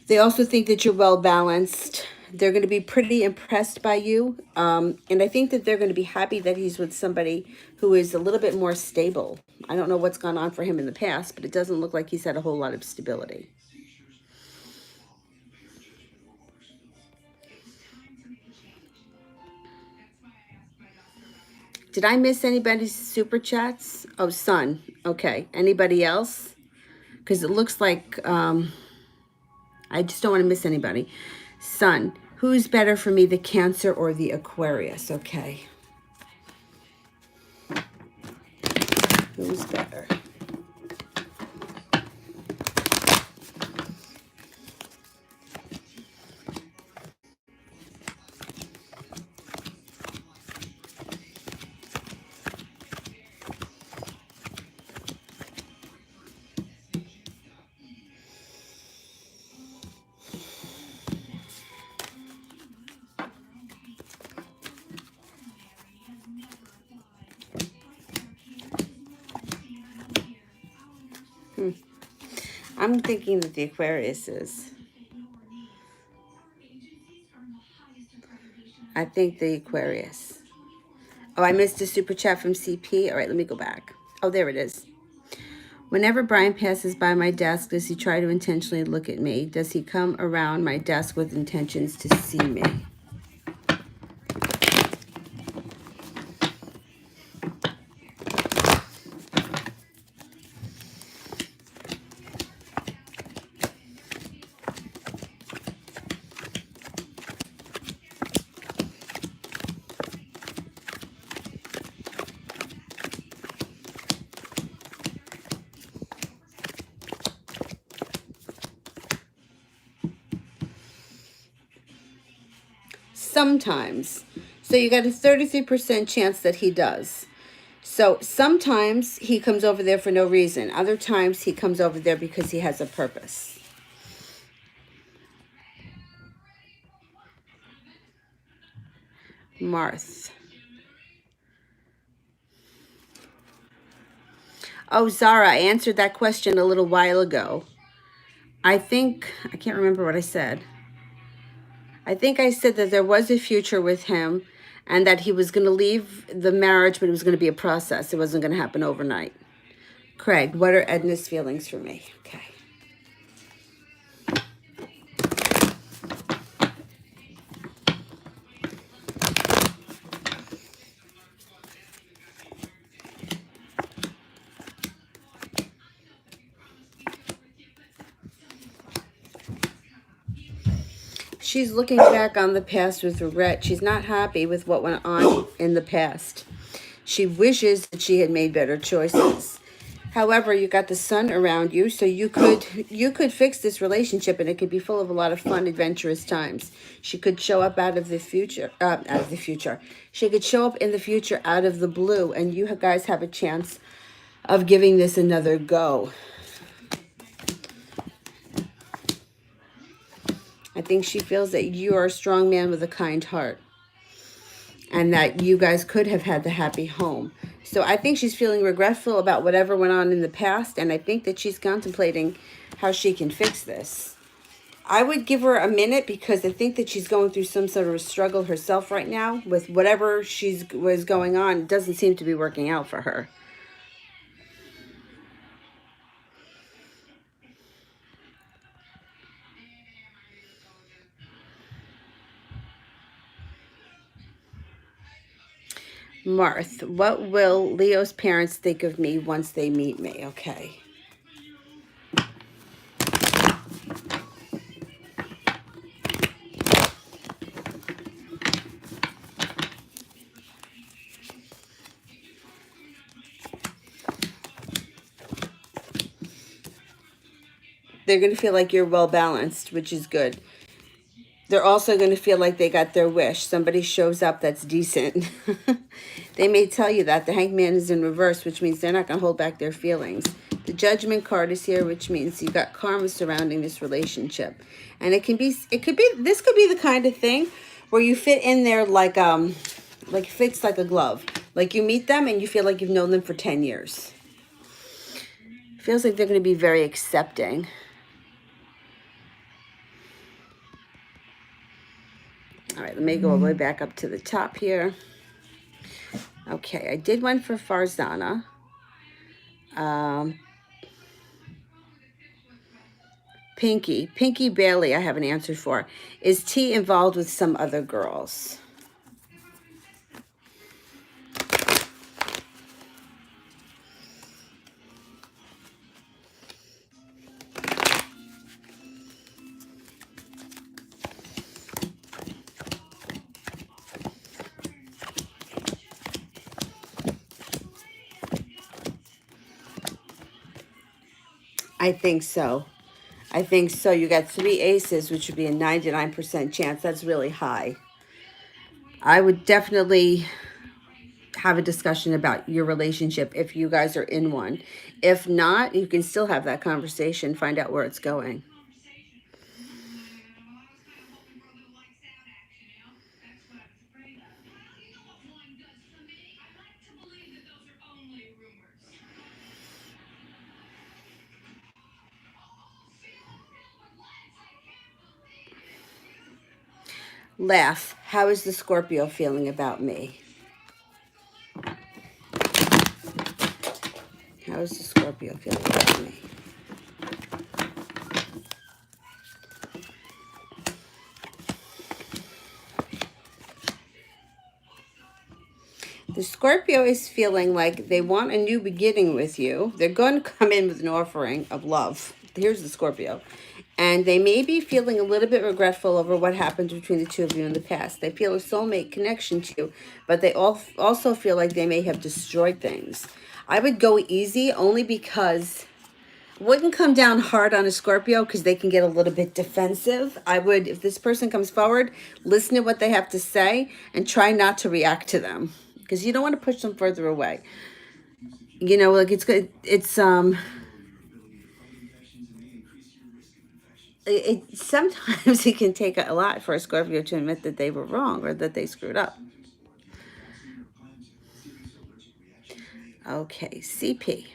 They also think that you're well balanced. They're going to be pretty impressed by you. And I think that they're going to be happy that he's with somebody who is a little bit more stable. I don't know what's gone on for him in the past, but it doesn't look like he's had a whole lot of stability. Did I miss anybody's super chats? Oh, Sun. Okay. Anybody else? Because it looks like I just don't want to miss anybody. Sun. Who's better for me, the Cancer or the Aquarius? Okay. Who's better? I'm thinking that the Aquarius is. I think the Aquarius. Oh, I missed a super chat from CP. All right, let me go back. Oh, there it is. Whenever Brian passes by my desk, does he try to intentionally look at me? Does he come around my desk with intentions to see me? Sometimes. So you got a 33% chance that he does. So sometimes he comes over there for no reason. Other times he comes over there because he has a purpose. Marth. Oh, Zara, I answered that question a little while ago. I can't remember what I said. I think I said that there was a future with him and that he was going to leave the marriage, but it was going to be a process. It wasn't going to happen overnight. Craig, what are Edna's feelings for me? Okay. She's looking back on the past with regret. She's not happy with what went on in the past. She wishes that she had made better choices. However, you got the sun around you, so you could fix this relationship, and it could be full of a lot of fun, adventurous times. She could show up out of the future. She could show up in the future out of the blue, and you guys have a chance of giving this another go. I think she feels that you are a strong man with a kind heart and that you guys could have had the happy home. So I think she's feeling regretful about whatever went on in the past, and I think that she's contemplating how she can fix this. I would give her a minute because I think that she's going through some sort of a struggle herself right now with whatever was going on. It doesn't seem to be working out for her. Marth, what will Leo's parents think of me once they meet me? Okay. They're going to feel like you're well balanced, which is good. They're also going to feel like they got their wish. Somebody shows up that's decent. They may tell you that. The hangman is in reverse, which means they're not going to hold back their feelings. The Judgment card is here, which means you got karma surrounding this relationship. And this could be the kind of thing where you fit in there like fits like a glove. Like you meet them and you feel like you've known them for 10 years. Feels like they're going to be very accepting. All right, let me go all the way back up to the top here. Okay, I did one for Farzana. Pinky Bailey, I have an answer for. Is T involved with some other girls? I think so. I think so. You got 3 aces, which would be a 99% chance. That's really high. I would definitely have a discussion about your relationship if you guys are in one. If not, you can still have that conversation, find out where it's going. Laugh. How is the Scorpio feeling about me? How is the Scorpio feeling about me? The Scorpio is feeling like they want a new beginning with you. They're going to come in with an offering of love. Here's the Scorpio. And they may be feeling a little bit regretful over what happened between the two of you in the past. They feel a soulmate connection to you, but they also feel like they may have destroyed things. I would go easy only because wouldn't come down hard on a Scorpio because they can get a little bit defensive. I would, if this person comes forward, listen to what they have to say and try not to react to them because you don't want to push them further away. You know, like it's good. It sometimes it can take a lot for a Scorpio to admit that they were wrong or that they screwed up. Okay, CP.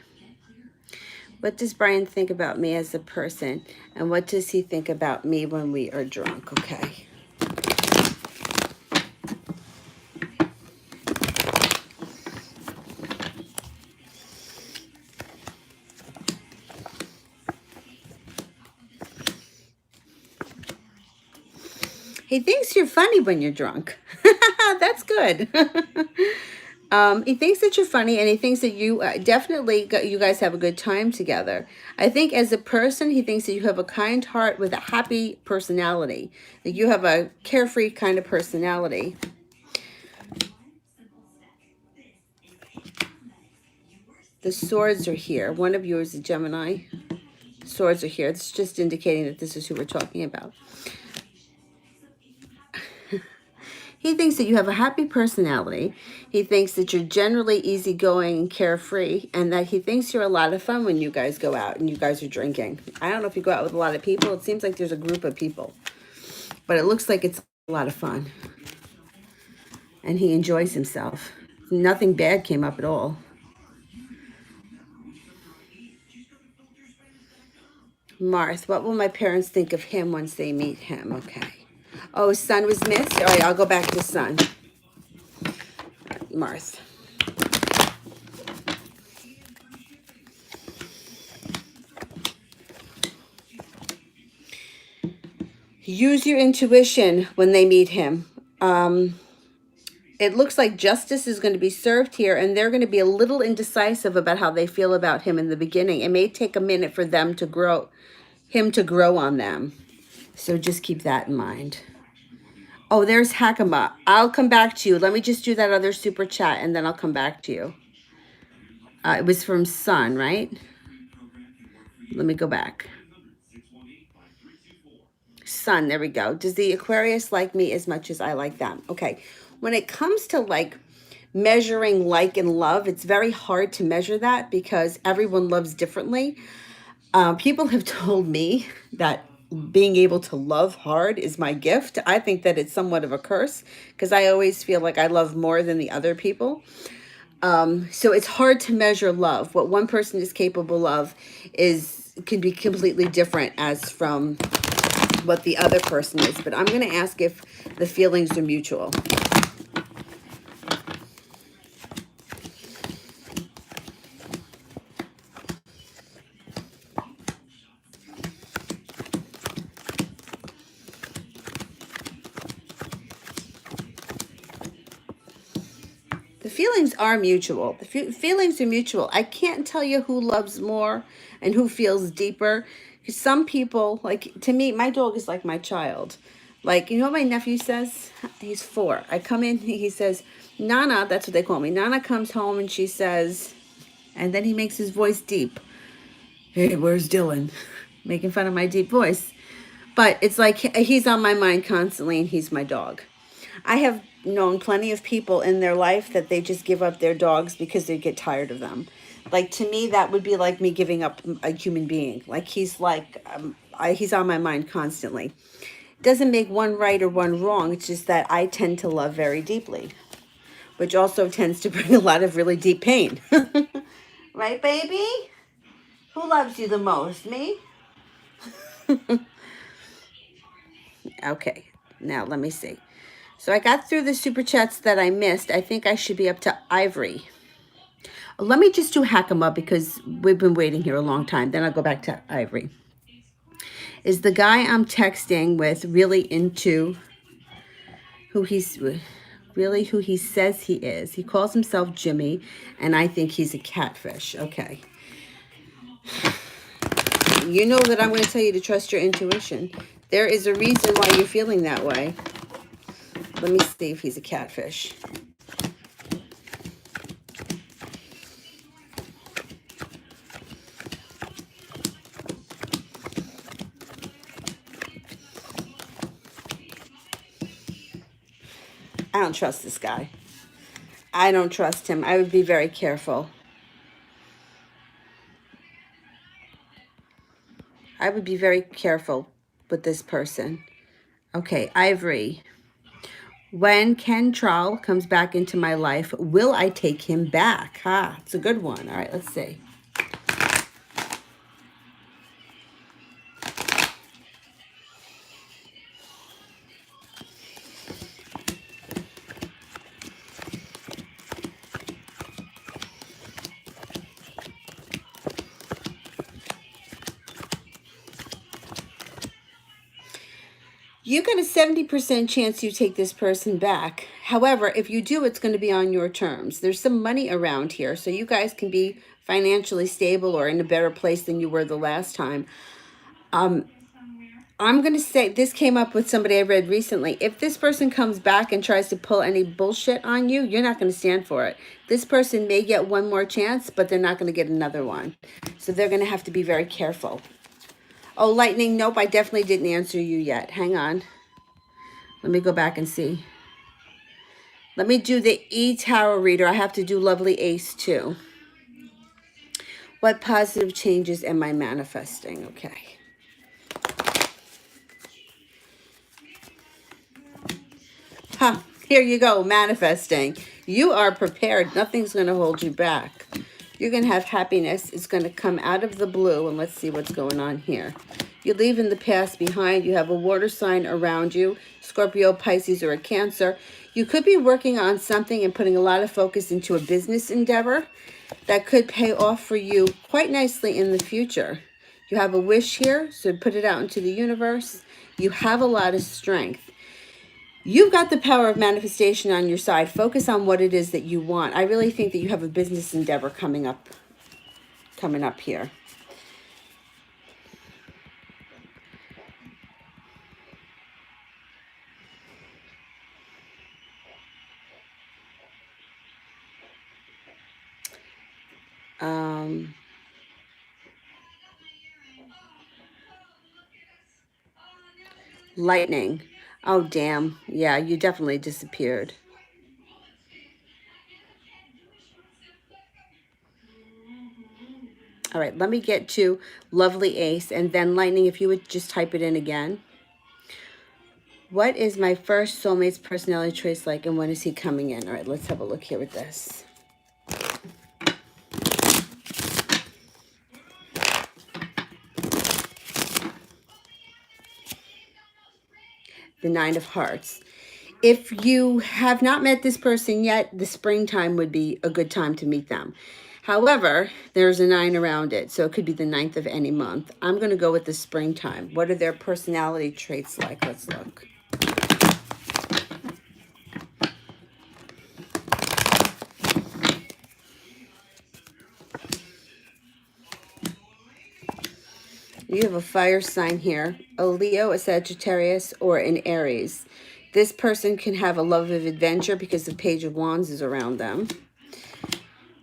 What does Brian think about me as a person? And what does he think about me when we are drunk? Okay. He thinks you're funny when you're drunk. That's good. He thinks that you're funny, and he thinks that you you guys have a good time together. I think as a person, he thinks that you have a kind heart with a happy personality. That you have a carefree kind of personality. The swords are here. One of you is a Gemini. Swords are here. It's just indicating that this is who we're talking about. He thinks that you have a happy personality. He thinks that you're generally easygoing and carefree, and that he thinks you're a lot of fun when you guys go out and you guys are drinking. I don't know if you go out with a lot of people. It seems like there's a group of people, but it looks like it's a lot of fun. And he enjoys himself. Nothing bad came up at all. Marth, what will my parents think of him once they meet him? Okay. Oh, Sun was missed? All right, I'll go back to Sun. Marth. Use your intuition when they meet him. It looks like justice is going to be served here, and they're going to be a little indecisive about how they feel about him in the beginning. It may take a minute for them to grow, him to grow on them. So just keep that in mind. Oh, there's Hakama. I'll come back to you. Let me just do that other super chat, and then I'll come back to you. It was from Sun, right? Let me go back. Sun, there we go. Does the Aquarius like me as much as I like them? Okay. When it comes to like measuring like and love, it's very hard to measure that because everyone loves differently. People have told me that being able to love hard is my gift. I think that it's somewhat of a curse because I always feel like I love more than the other people. So it's hard to measure love. What one person is capable of is can be completely different as from what the other person is. But I'm going to ask if the feelings are mutual. The feelings are mutual. The feelings are mutual. I can't tell you who loves more and who feels deeper. Because some people, like to me, my dog is like my child. Like, you know what my nephew says? He's 4. I come in, he says, Nana, that's what they call me. Nana comes home and she says, and then he makes his voice deep. Hey, where's Dylan? Making fun of my deep voice. But it's like he's on my mind constantly and he's my dog. I have known plenty of people in their life that they just give up their dogs because they get tired of them. Like to me, that would be like me giving up a human being. Like he's on my mind constantly. Doesn't make one right or one wrong. It's just that I tend to love very deeply, which also tends to bring a lot of really deep pain. Right, baby? Who loves you the most? Me? Okay, now let me see. So I got through the super chats that I missed. I think I should be up to Ivory. Let me just do hack 'em up because we've been waiting here a long time. Then I'll go back to Ivory. Is the guy I'm texting with really into who he's really who he says he is? He calls himself Jimmy, and I think he's a catfish. Okay. You know that I'm going to tell you to trust your intuition. There is a reason why you're feeling that way. Let me see if he's a catfish. I don't trust this guy. I don't trust him. I would be very careful. I would be very careful with this person. Okay, Ivory. When Ken Trawl comes back into my life, will I take him back? Ha, it's a good one. All right, let's see. You got a 70% chance you take this person back. However, if you do, it's going to be on your terms. There's some money around here, so you guys can be financially stable or in a better place than you were the last time. I'm going to say this came up with somebody I read recently. If this person comes back and tries to pull any bullshit on you, you're not going to stand for it. This person may get one more chance, but they're not going to get another one. So they're going to have to be very careful. Oh, Lightning, nope, I definitely didn't answer you yet. Hang on. Let me go back and see. Let me do the E-Tower reader. I have to do Lovely Ace too. What positive changes am I manifesting? Okay. Ha, here you go, manifesting. You are prepared. Nothing's going to hold you back. You're going to have happiness. It's going to come out of the blue. And let's see what's going on here. You're leaving the past behind. You have a water sign around you. Scorpio, Pisces, or a Cancer. You could be working on something and putting a lot of focus into a business endeavor that could pay off for you quite nicely in the future. You have a wish here, so put it out into the universe. You have a lot of strength. You've got the power of manifestation on your side. Focus on what it is that you want. I really think that you have a business endeavor coming up here. Lightning. Oh, damn. Yeah, you definitely disappeared. All right, let me get to Lovely Ace, and then Lightning, if you would just type it in again. What is my first soulmate's personality traits like, and when is he coming in? All right, let's have a look here with this. The Nine of Hearts. If you have not met this person yet, the springtime would be a good time to meet them. However, there's a 9 around it, so it could be the 9th of any month. I'm going to go with the springtime. What are their personality traits like? Let's look. You have a fire sign here, a Leo, a Sagittarius, or an Aries. This person can have a love of adventure because the Page of Wands is around them.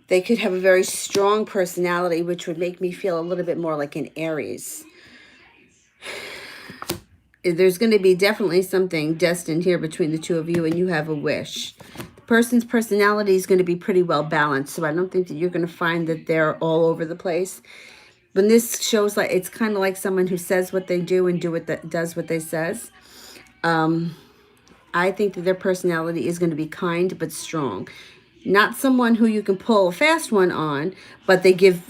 They could have a very strong personality, which would make me feel a little bit more like an Aries. There's going to be definitely something destined here between the two of you, and you have a wish. The person's personality is going to be pretty well balanced, so I don't think that you're going to find that they're all over the place. When this shows, like, it's kind of like someone who says what they do and does what they says. I think that their personality is going to be kind but strong. Not someone who you can pull a fast one on, but they give,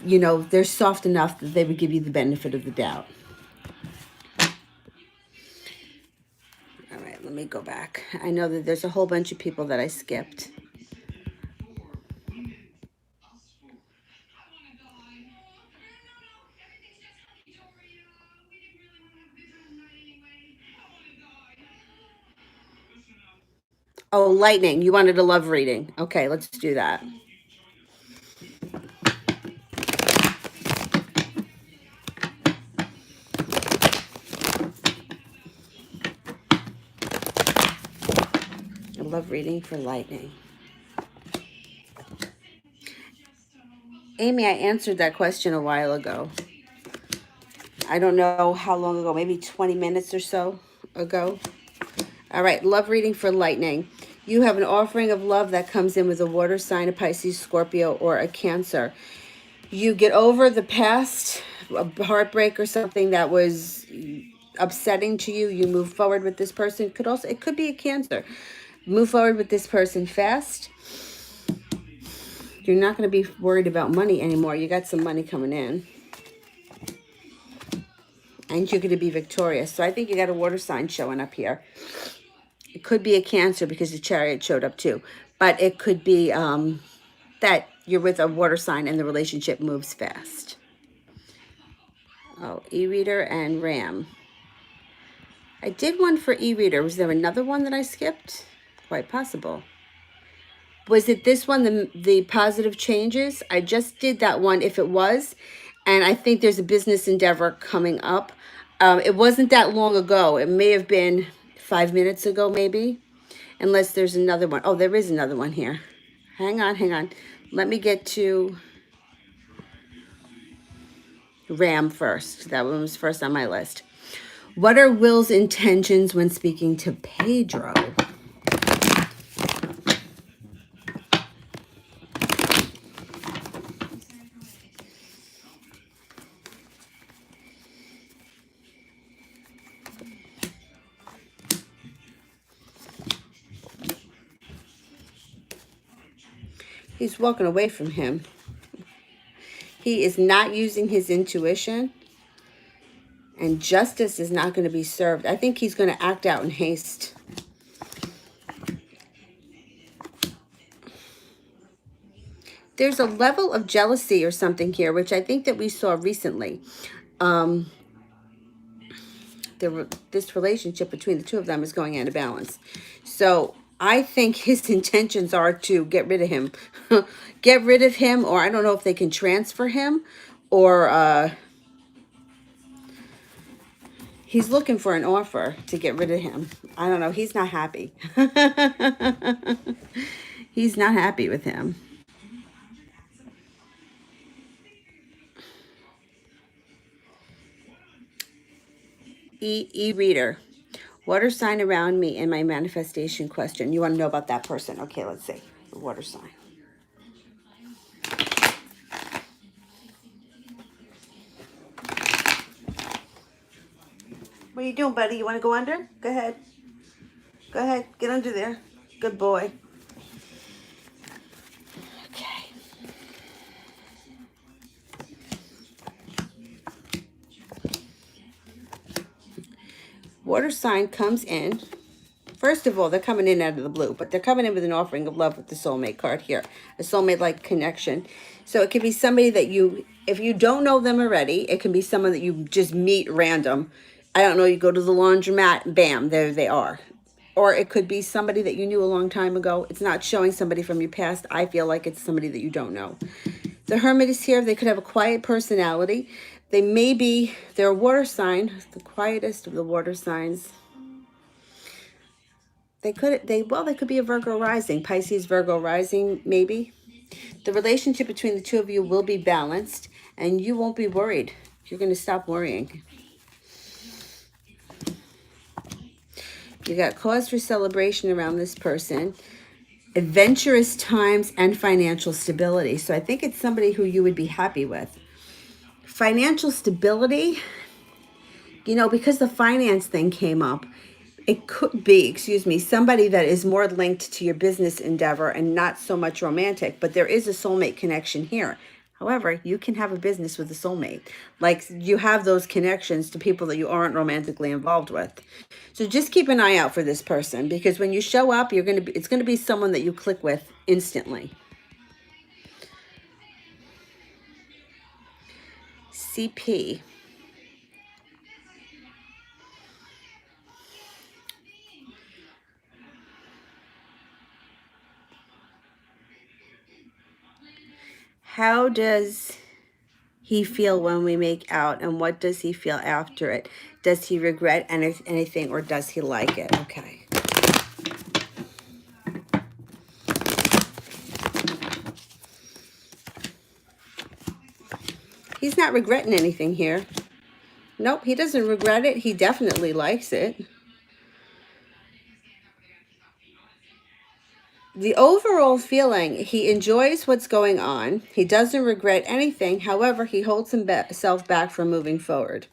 they're soft enough that they would give you the benefit of the doubt. All right, let me go back. I know that there's a whole bunch of people that I skipped. Oh, Lightning, you wanted a love reading. Okay, let's do that. A love reading for Lightning. Amy, I answered that question a while ago. I don't know how long ago, maybe 20 minutes or so ago. All right, love reading for Lightning. You have an offering of love that comes in with a water sign, a Pisces, Scorpio, or a Cancer. You get over the past, a heartbreak or something that was upsetting to you. You move forward with this person. It could be a Cancer. Move forward with this person fast. You're not going to be worried about money anymore. You got some money coming in. And you're going to be victorious. So I think you got a water sign showing up here. It could be a Cancer because the Chariot showed up too. But it could be that you're with a water sign and the relationship moves fast. Oh, e-reader and Ram. I did one for e-reader. Was there another one that I skipped? Quite possible. Was it this one, the positive changes? I just did that one if it was. And I think there's a business endeavor coming up. It wasn't that long ago. It may have been 5 minutes ago, maybe. Unless there's another one. Oh, there is another one here. Hang on. Let me get to Ram first. That one was first on my list. What are Will's intentions when speaking to Pedro? He's walking away from him. He is not using his intuition, and justice is not going to be served. I think he's going to act out in haste. There's a level of jealousy or something here, which I think that we saw recently. This relationship between the two of them is going out of balance. So I think his intentions are to get rid of him. Get rid of him, or I don't know if they can transfer him, or he's looking for an offer to get rid of him. I don't know. He's not happy. He's not happy with him. E-reader. Water sign around me and my manifestation question. You want to know about that person? Okay, let's see. The water sign. are you doing, buddy? You want to go under? Go ahead. Go ahead. Get under there. Good boy. Okay. Water sign comes in. First of all, they're coming in out of the blue, but they're coming in with an offering of love with the soulmate card here. A soulmate-like connection. So it could be somebody that you, if you don't know them already, it can be someone that you just meet random. I don't know, you go to the laundromat, bam, there they are. Or it could be somebody that you knew a long time ago. It's not showing somebody from your past. I feel like it's somebody that you don't know. The Hermit is here. They could have a quiet personality. They're a water sign, the quietest of the water signs. They could be a Virgo rising, Pisces, Virgo rising, maybe. The relationship between the two of you will be balanced and you won't be worried. You're going to stop worrying. You got cause for celebration around this person, adventurous times, and financial stability. So I think it's somebody who you would be happy with. Financial stability, because the finance thing came up, it could be, somebody that is more linked to your business endeavor and not so much romantic, but there is a soulmate connection here. However, you can have a business with a soulmate. Like you have those connections to people that you aren't romantically involved with. So just keep an eye out for this person because when you show up, it's going to be someone that you click with instantly. CP. How does he feel when we make out, and what does he feel after it? Does he regret anything, or does he like it? Okay. He's not regretting anything here. Nope, he doesn't regret it. He definitely likes it. The overall feeling, he enjoys what's going on. He doesn't regret anything. However, he holds himself back from moving forward.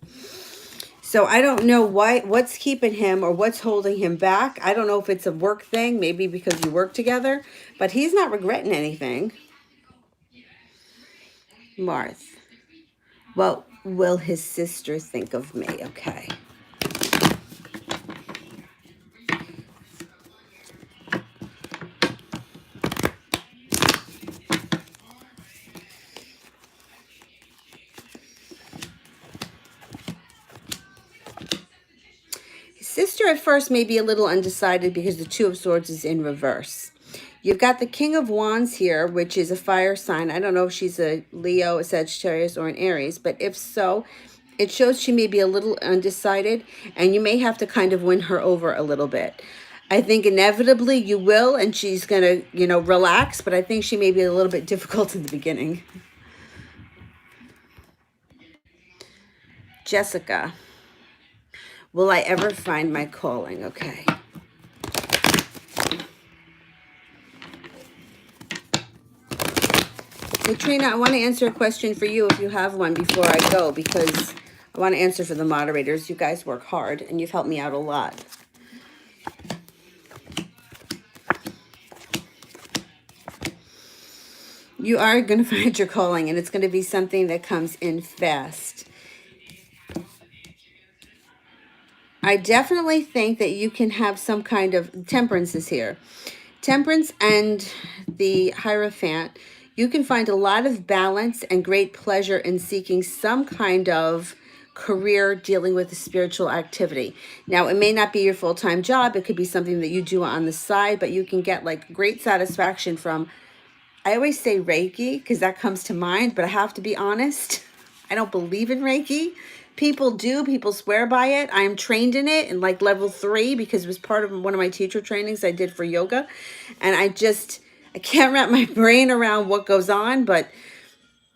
So I don't know what's keeping him or what's holding him back. I don't know if it's a work thing, maybe because you work together, but he's not regretting anything. Marth. What will his sister think of me? Okay. Sister at first may be a little undecided because the Two of Swords is in reverse. You've got the King of Wands here, which is a fire sign. I don't know if she's a Leo, a Sagittarius, or an Aries, but if so, it shows she may be a little undecided, and you may have to kind of win her over a little bit. I think inevitably you will, and she's going to, relax, but I think she may be a little bit difficult in the beginning. Jessica. Will I ever find my calling? Okay. Katrina, I want to answer a question for you if you have one before I go, because I want to answer for the moderators. You guys work hard and you've helped me out a lot. You are going to find your calling, and it's going to be something that comes in fast. I definitely think that you can have some kind of temperance is here. Temperance and the Hierophant. You can find a lot of balance and great pleasure in seeking some kind of career dealing with a spiritual activity. Now, it may not be your full-time job. It could be something that you do on the side, but you can get like great satisfaction from, I always say Reiki because that comes to mind, but I have to be honest. I don't believe in Reiki. People do. People swear by it. I am trained in it in like level 3 because it was part of one of my teacher trainings I did for yoga. And I can't wrap my brain around what goes on, but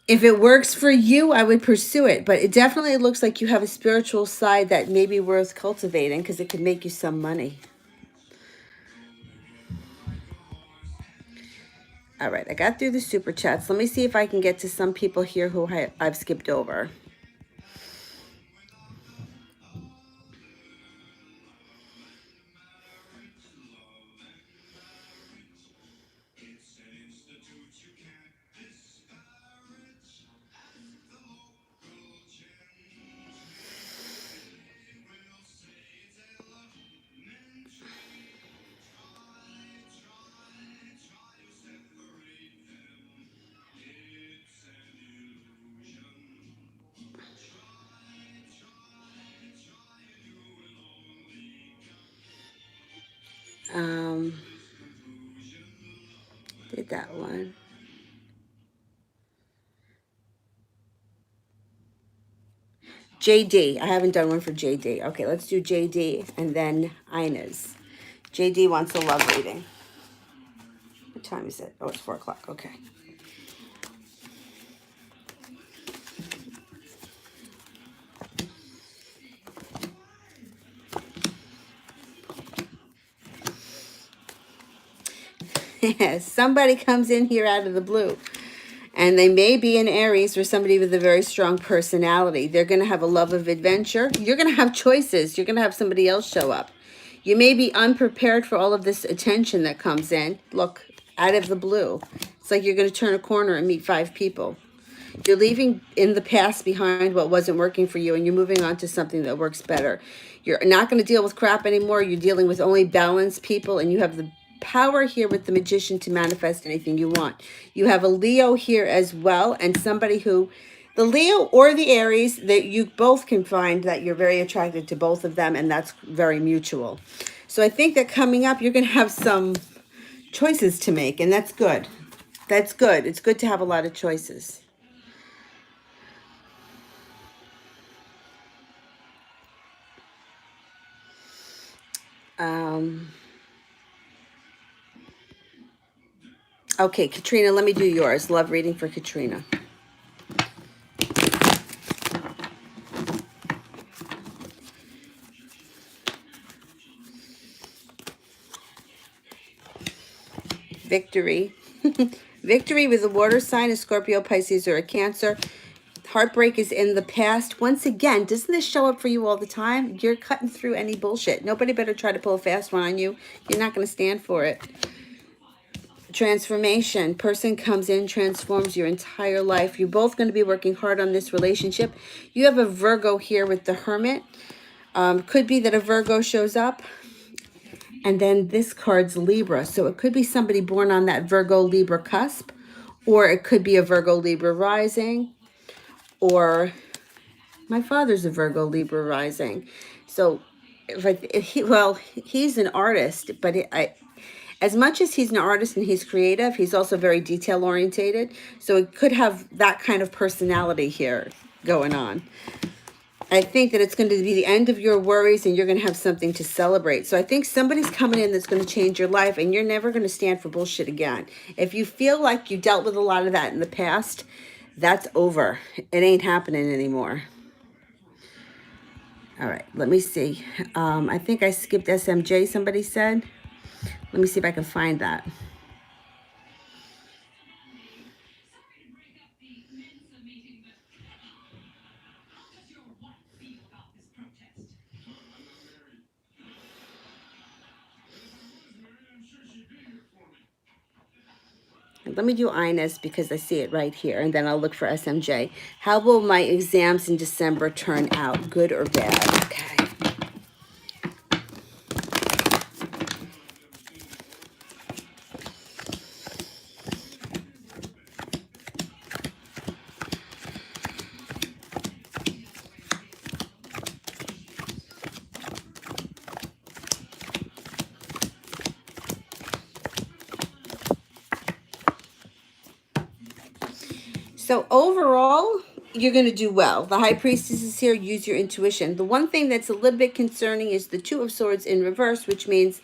if it works for you, I would pursue it. But it definitely looks like you have a spiritual side that may be worth cultivating because it could make you some money. All right, I got through the super chats. Let me see if I can get to some people here who I've skipped over. Did that one. JD. I haven't done one for JD. Okay, let's do JD and then Ina's. JD wants a love reading. What time is it? Oh, it's 4 o'clock. Okay. Somebody comes in here out of the blue. And they may be an Aries or somebody with a very strong personality. They're going to have a love of adventure. You're going to have choices. You're going to have somebody else show up. You may be unprepared for all of this attention that comes in. Look, out of the blue. It's like you're going to turn a corner and meet 5 people. You're leaving in the past behind what wasn't working for you, and you're moving on to something that works better. You're not going to deal with crap anymore. You're dealing with only balanced people, and you have the power here with the Magician to manifest anything you want. You have a Leo here as well, and somebody who, the Leo or the Aries, that you both can find that you're very attracted to both of them, and that's very mutual. So I think that coming up, you're going to have some choices to make, and that's good. That's good. It's good to have a lot of choices. Okay, Katrina, let me do yours. Love reading for Katrina. Victory. Victory with a water sign, a Scorpio, Pisces, or a Cancer. Heartbreak is in the past. Once again, doesn't this show up for you all the time? You're cutting through any bullshit. Nobody better try to pull a fast one on you. You're not going to stand for it. Transformation. Person comes in, transforms your entire life. You're both going to be working hard on this relationship. You have a Virgo here with the Hermit. Could be that a Virgo shows up. And then this card's Libra. So it could be somebody born on that Virgo Libra cusp, or it could be a Virgo Libra rising, or my father's a Virgo Libra rising. So he's an artist, but as much as he's an artist and he's creative, he's also very detail orientated. So it could have that kind of personality here going on. I think that it's going to be the end of your worries and you're going to have something to celebrate. So I think somebody's coming in that's going to change your life, and you're never going to stand for bullshit again. If you feel like you dealt with a lot of that in the past, that's over. It ain't happening anymore. All right, let me see. I think I skipped SMJ, somebody said. Let me see if I can find that. Let me do Ines because I see it right here, and then I'll look for SMJ. How will my exams in December turn out, good or bad? Okay. So overall, you're going to do well. The High Priestess is here. Use your intuition. The one thing that's a little bit concerning is the Two of Swords in reverse, which means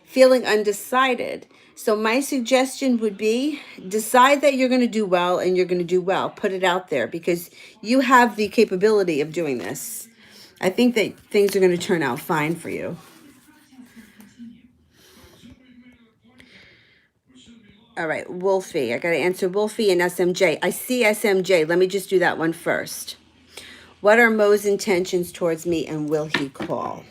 feeling undecided. So my suggestion would be decide that you're going to do well, and you're going to do well. Put it out there because you have the capability of doing this. I think that things are going to turn out fine for you. All right, Wolfie. I got to answer Wolfie and SMJ. I see SMJ. Let me just do that one first. What are Mo's intentions towards me, and will he call?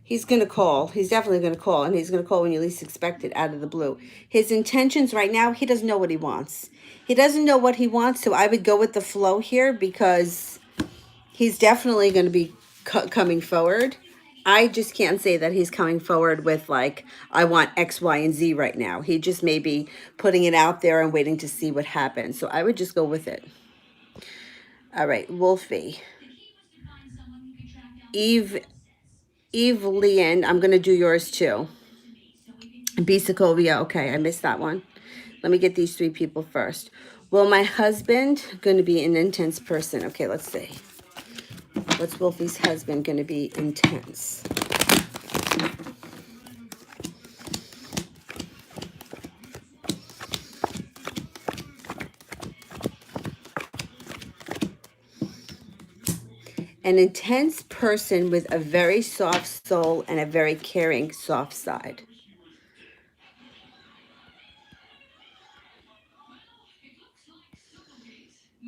He's going to call. He's definitely going to call, and he's going to call when you least expect it, out of the blue. His intentions right now, he doesn't know what he wants. He doesn't know what he wants, so I would go with the flow here because he's definitely going to be coming forward. I just can't say that he's coming forward with like, I want X, Y, and Z right now. He just may be putting it out there and waiting to see what happens. So I would just go with it. All right, Wolfie. Eve Leon, I'm going to do yours too. B. Sokovia, okay, I missed that one. Let me get these three people first. Will my husband going to be an intense person? Okay, let's see. What's Wolfie's husband going to be intense? An intense person with a very soft soul and a very caring soft side.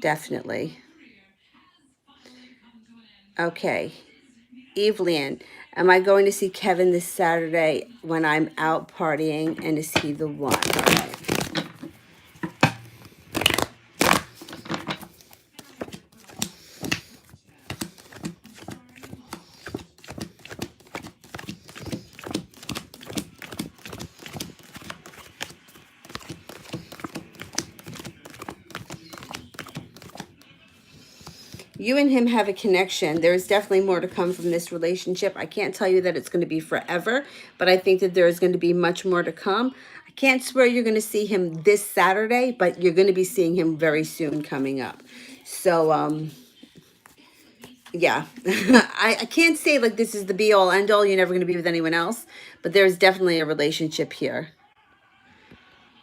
Definitely. Okay. Evelyn, am I going to see Kevin this Saturday when I'm out partying, and is he the one? All right. You and him have a connection. There is definitely more to come from this relationship. I can't tell you that it's going to be forever, but I think that there is going to be much more to come. I can't swear you're going to see him this Saturday, but you're going to be seeing him very soon coming up. So, yeah, I can't say like this is the be all end all. You're never going to be with anyone else, but there's definitely a relationship here.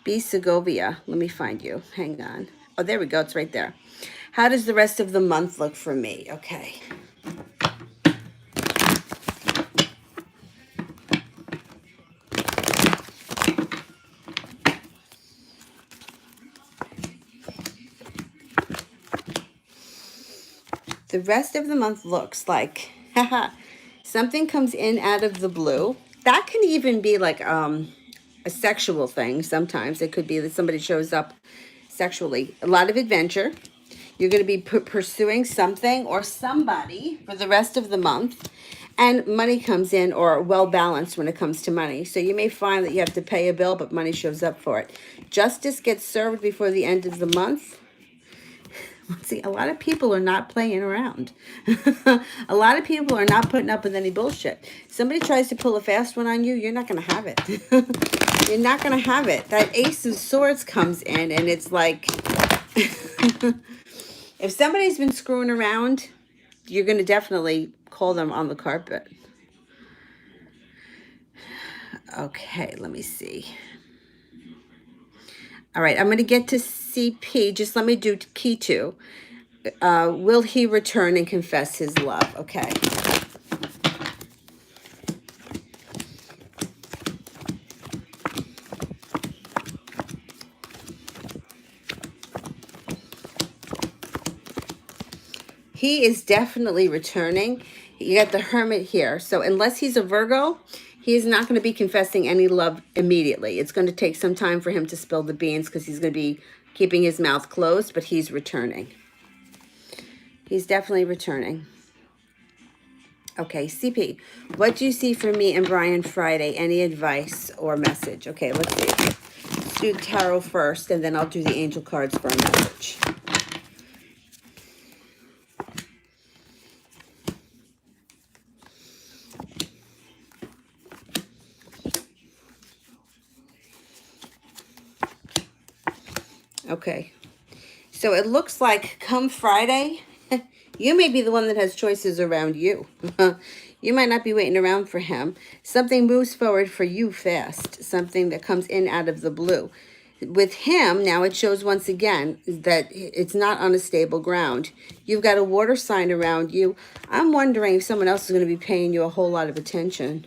B. Segovia. Let me find you. Hang on. Oh, there we go. It's right there. How does the rest of the month look for me? Okay. The rest of the month looks like something comes in out of the blue. That can even be like a sexual thing. Sometimes it could be that somebody shows up sexually. A lot of adventure. You're going to be pursuing something or somebody for the rest of the month. And money comes in, or well balanced when it comes to money. So you may find that you have to pay a bill, but money shows up for it. Justice gets served before the end of the month. See, a lot of people are not playing around. A lot of people are not putting up with any bullshit. Somebody tries to pull a fast one on you, you're not going to have it. You're not going to have it. That Ace of Swords comes in, and it's like, if somebody's been screwing around, you're going to definitely call them on the carpet. Okay, let me see. All right, I'm going to get to CP. Just let me do key 2. Will he return and confess his love? Okay. He is definitely returning. You got the Hermit here. So unless he's a Virgo, he is not going to be confessing any love immediately. It's going to take some time for him to spill the beans because he's going to be keeping his mouth closed, but he's returning. He's definitely returning. Okay, CP, what do you see for me and Brian Friday? Any advice or message? Okay, let's see. Let's do tarot first, and then I'll do the angel cards for a message. Okay, so it looks like come Friday, you may be the one that has choices around you. You might not be waiting around for him. Something moves forward for you fast. Something that comes in out of the blue. With him, now it shows once again that it's not on a stable ground. You've got a water sign around you. I'm wondering if someone else is going to be paying you a whole lot of attention.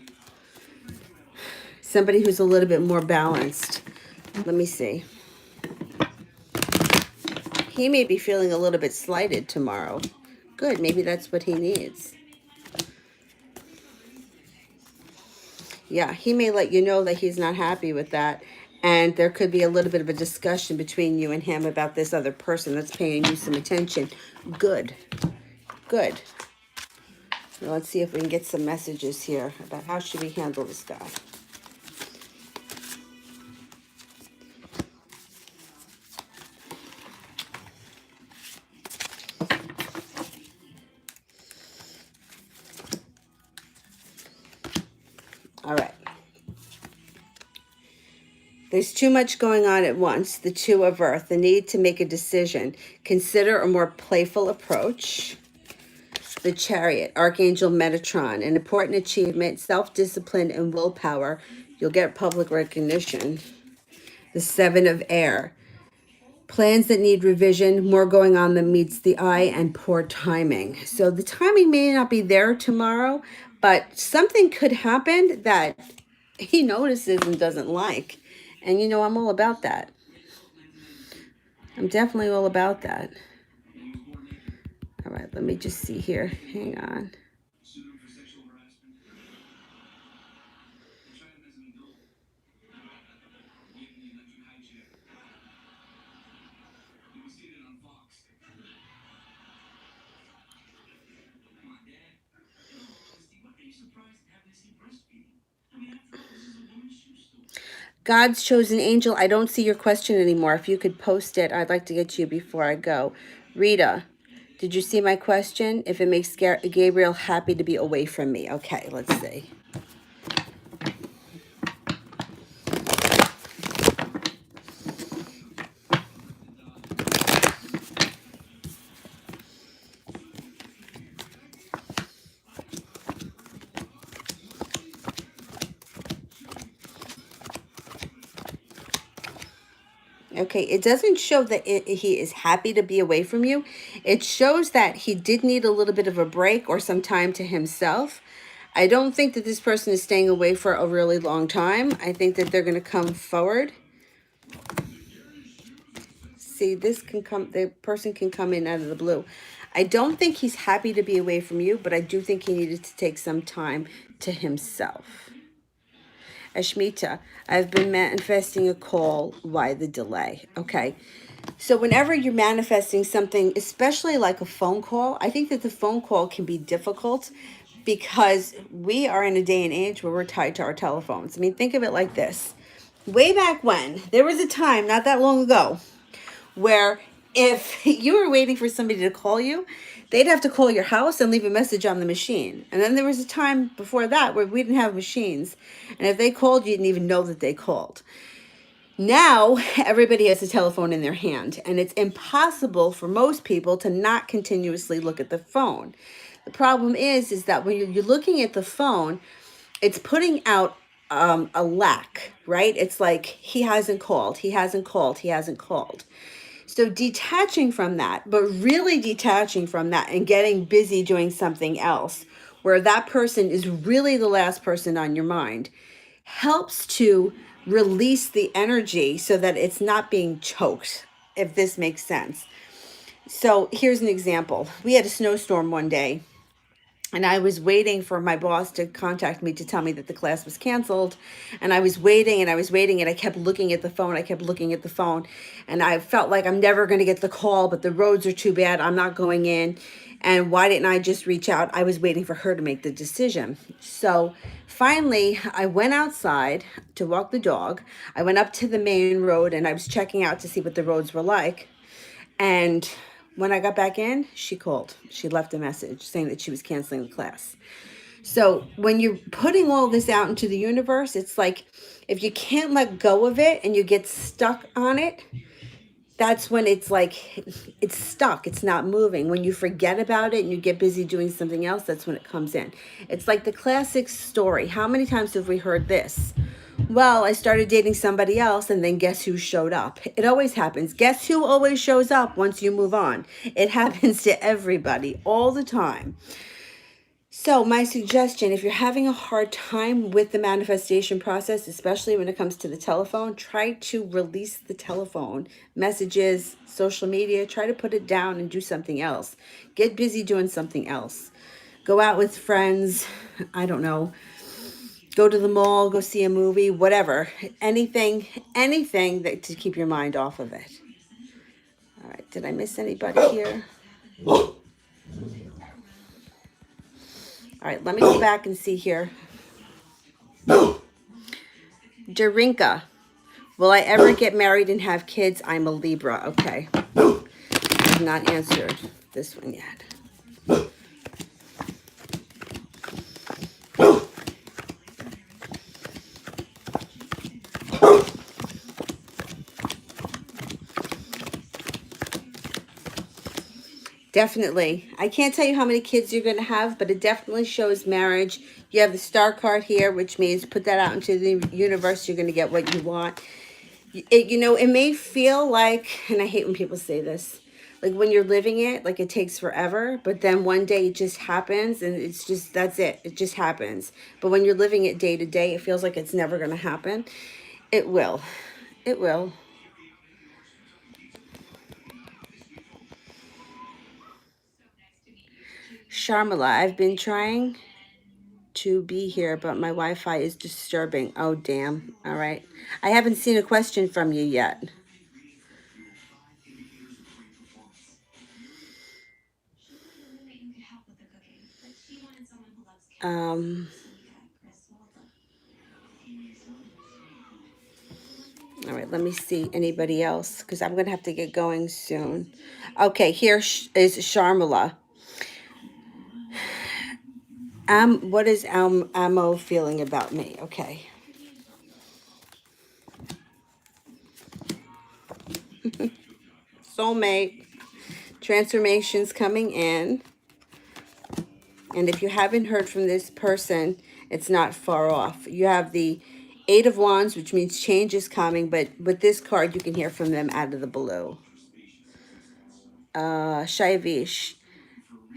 Somebody who's a little bit more balanced. Let me see. He may be feeling a little bit slighted tomorrow. Good, maybe that's what he needs. Yeah, he may let you know that he's not happy with that. And there could be a little bit of a discussion between you and him about this other person that's paying you some attention. Good. Good. Now let's see if we can get some messages here about how should we handle this guy. All right. There's too much going on at once. The Two of Earth, the need to make a decision. Consider a more playful approach. The Chariot, Archangel Metatron, an important achievement, self-discipline and willpower. You'll get public recognition. The Seven of Air, plans that need revision, more going on than meets the eye, and poor timing. So the timing may not be there tomorrow, but something could happen that he notices and doesn't like. And I'm all about that. I'm definitely all about that. All right, let me just see here. Hang on. God's chosen angel, I don't see your question anymore. If you could post it, I'd like to get to you before I go. Rita, did you see my question? If it makes Gabriel happy to be away from me. Okay, let's see. Okay, it doesn't show that he is happy to be away from you. It shows that he did need a little bit of a break or some time to himself. I don't think that this person is staying away for a really long time. I think that they're going to come forward. See, the person can come in out of the blue. I don't think he's happy to be away from you, but I do think he needed to take some time to himself. Ashmita, I've been manifesting a call. Why the delay? Okay. So whenever you're manifesting something, especially like a phone call, I think that the phone call can be difficult because we are in a day and age where we're tied to our telephones. I mean, think of it like this. Way back when, there was a time not that long ago where if you were waiting for somebody to call you, they'd have to call your house and leave a message on the machine. And then there was a time before that where we didn't have machines. And if they called, you didn't even know that they called. Now, everybody has a telephone in their hand, and it's impossible for most people to not continuously look at the phone. The problem is that when you're looking at the phone, it's putting out a lack, right? It's like he hasn't called, he hasn't called, he hasn't called. So detaching from that, but really detaching from that and getting busy doing something else where that person is really the last person on your mind helps to release the energy so that it's not being choked, if this makes sense. So here's an example. We had a snowstorm one day, and I was waiting for my boss to contact me to tell me that the class was canceled. And I was waiting and I was waiting, and I kept looking at the phone. I kept looking at the phone, and I felt like I'm never going to get the call, but the roads are too bad. I'm not going in. And why didn't I just reach out? I was waiting for her to make the decision. So finally, I went outside to walk the dog. I went up to the main road and I was checking out to see what the roads were like. And when I got back in, she called. She left a message saying that she was canceling the class. So when you're putting all this out into the universe, it's like if you can't let go of it and you get stuck on it, that's when it's like it's stuck. It's not moving. When you forget about it and you get busy doing something else, that's when it comes in. It's like the classic story. How many times have we heard this? Well, I started dating somebody else, and then guess who showed up? It always happens. Guess who always shows up once you move on? It happens to everybody all the time. So my suggestion, if you're having a hard time with the manifestation process, especially when it comes to the telephone, try to release the telephone, messages, social media, try to put it down and do something else. Get busy doing something else. Go out with friends. I don't know. Go to the mall, go see a movie, whatever. Anything that to keep your mind off of it. All right, did I miss anybody here? All right, let me go back and see here. Darinka, will I ever get married and have kids? I'm a Libra. Okay. I have not answered this one yet. Definitely. I can't tell you how many kids you're going to have, but it definitely shows marriage. You have the star card here, which means put that out into the universe. You're going to get what you want. It may feel like, and I hate when people say this, like when you're living it, like it takes forever, but then one day it just happens and it's just, that's it. It just happens. But when you're living it day to day, it feels like it's never going to happen. It will. It will. Sharmila, I've been trying to be here, but my Wi-Fi is disturbing. Oh, damn. All right. I haven't seen a question from you yet. Um, all right, let me see anybody else because I'm going to have to get going soon. Okay, here is Sharmila. What is Amo feeling about me? Okay. Soulmate. Transformations coming in. And if you haven't heard from this person, it's not far off. You have the Eight of Wands, which means change is coming. But with this card, you can hear from them out of the blue. Shaivish.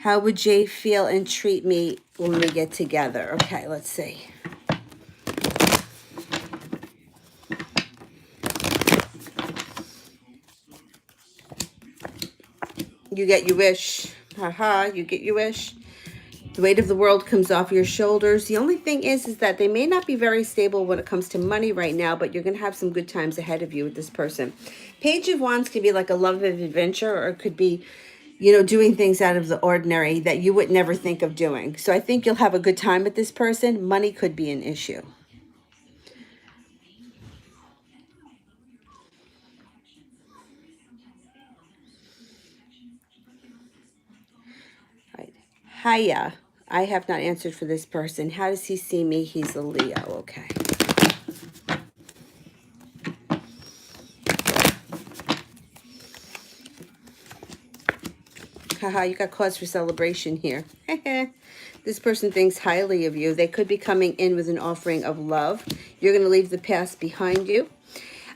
How would Jay feel and treat me when we get together? Okay, let's see. You get your wish. Haha, you get your wish. The weight of the world comes off your shoulders. The only thing is that they may not be very stable when it comes to money right now, but you're going to have some good times ahead of you with this person. Page of Wands could be like a love of adventure, or it could be, doing things out of the ordinary that you would never think of doing. So I think you'll have a good time with this person. Money could be an issue. Right. Hiya. I have not answered for this person. How does he see me? He's a Leo. Okay. Haha, you got cause for celebration here. This person thinks highly of you. They could be coming in with an offering of love. You're going to leave the past behind you.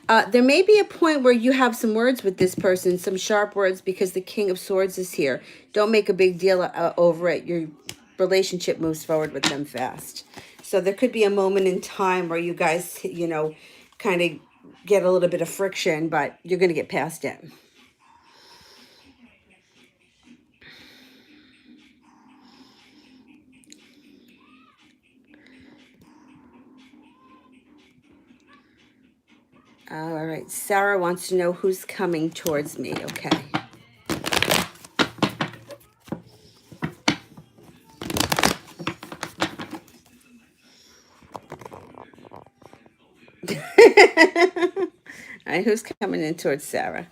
There may be a point where you have some words with this person, some sharp words, because the King of Swords is here. Don't make a big deal over it. Your relationship moves forward with them fast. So there could be a moment in time where you guys, kind of get a little bit of friction, but you're going to get past it. All right, Sarah wants to know who's coming towards me. Okay. All right, who's coming in towards Sarah?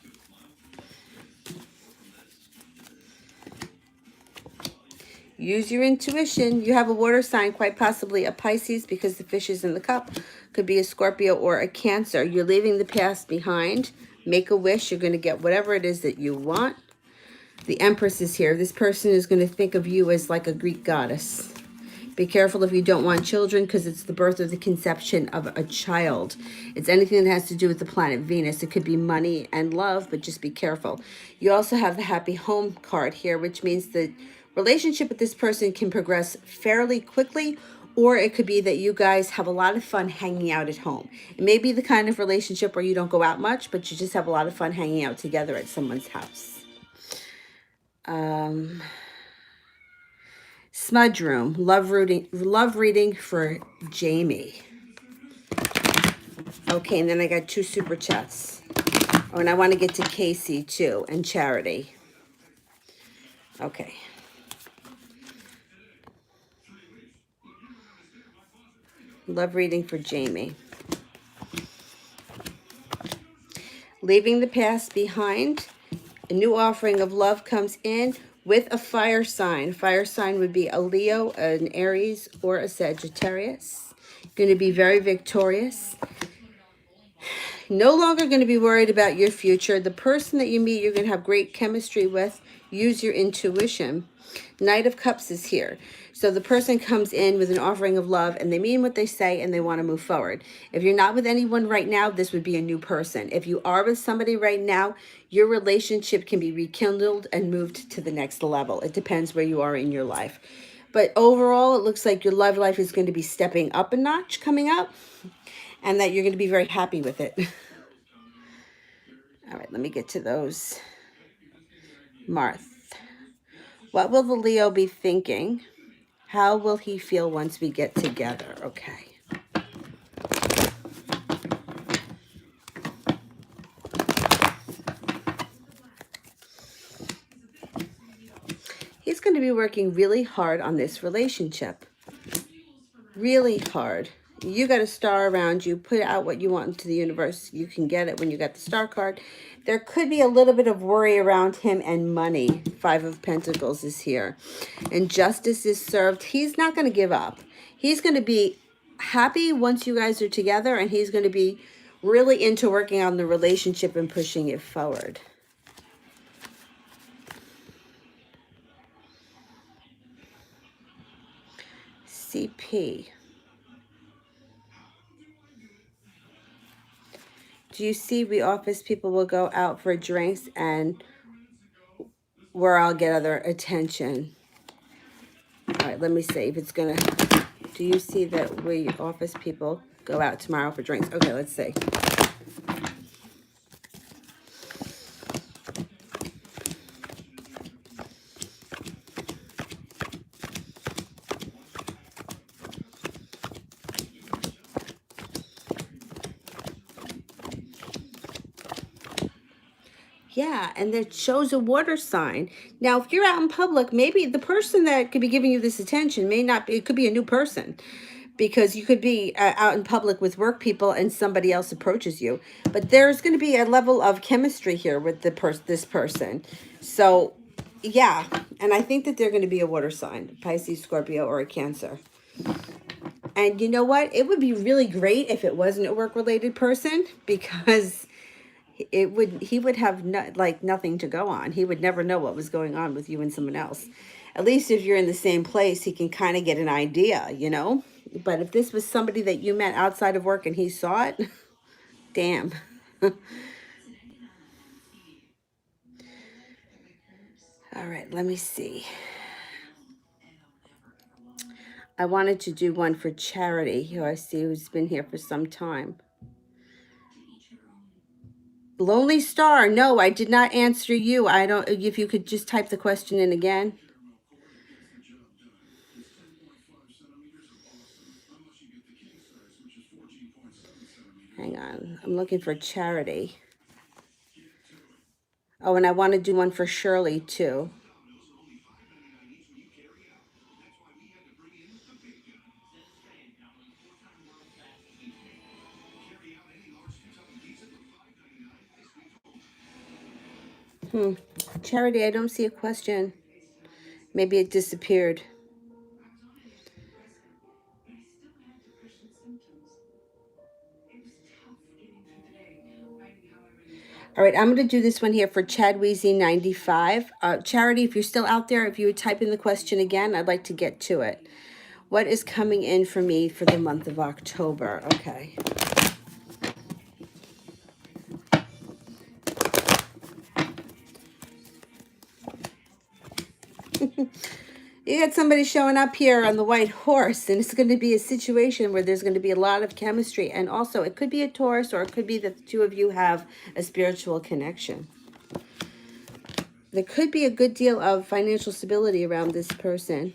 Use your intuition. You have a water sign, quite possibly a Pisces, because the fish is in the cup. Could be a Scorpio or a Cancer. You're leaving the past behind. Make a wish. You're going to get whatever it is that you want. The Empress is here. This person is going to think of you as like a Greek goddess. Be careful if you don't want children, because it's the birth or the conception of a child. It's anything that has to do with the planet Venus. It could be money and love, but just be careful. You also have the Happy Home card here, which means the relationship with this person can progress fairly quickly, or it could be that you guys have a lot of fun hanging out at home. It may be the kind of relationship where you don't go out much, but you just have a lot of fun hanging out together at someone's house. Smudge Room, love reading for Jamie. Okay, and then I got 2 super chats. Oh, and I want to get to Casey too, and Charity. Okay. Love reading for Jamie. Leaving the past behind. A new offering of love comes in with a fire sign. Fire sign would be a Leo, an Aries, or a Sagittarius. Going to be very victorious. No longer going to be worried about your future. The person that you meet, you're going to have great chemistry with. Use your intuition. Knight of Cups is here. So the person comes in with an offering of love and they mean what they say and they want to move forward. If you're not with anyone right now, this would be a new person. If you are with somebody right now, your relationship can be rekindled and moved to the next level. It depends where you are in your life. But overall, it looks like your love life is going to be stepping up a notch coming up and that you're going to be very happy with it. All right, let me get to those. Marth. What will the Leo be thinking? How will he feel once we get together? Okay. He's going to be working really hard on this relationship. Really hard. You got a star around you. Put out what you want into the universe. You can get it when you got the star card. There could be a little bit of worry around him and money. 5 of Pentacles is here. And justice is served. He's not going to give up. He's going to be happy once you guys are together. And he's going to be really into working on the relationship and pushing it forward. CP. Do you see we office people will go out for drinks and where I'll get other attention? All right, let me see if it's going to... Do you see that we office people go out tomorrow for drinks? Okay, let's see. Yeah, and that shows a water sign. Now, if you're out in public, maybe the person that could be giving you this attention may not be, it could be a new person. Because you could be out in public with work people and somebody else approaches you. But there's going to be a level of chemistry here with this person. So, yeah. And I think that they're going to be a water sign. Pisces, Scorpio, or a Cancer. And you know what? It would be really great if it wasn't a work-related person. Because he would have nothing to go on. He would never know what was going on with you and someone else. At least if you're in the same place, he can kind of get an idea, you know? But if this was somebody that you met outside of work and he saw it, damn. All right, let me see. I wanted to do one for Charity, who I see who's been here for some time. Lonely Star. No, I did not answer you. I don't, if you could just type the question in again. Hang on. I'm looking for Charity. Oh, and I want to do one for Shirley, too. Charity, I don't see a question. Maybe it disappeared. All right, I'm going to do this one here for Chad Weezy 95. Charity, if you're still out there, if you would type in the question again, I'd like to get to it. What is coming in for me for the month of October? Okay. You got somebody showing up here on the white horse, and it's going to be a situation where there's going to be a lot of chemistry. And also, it could be a Taurus, or it could be that the two of you have a spiritual connection. There could be a good deal of financial stability around this person.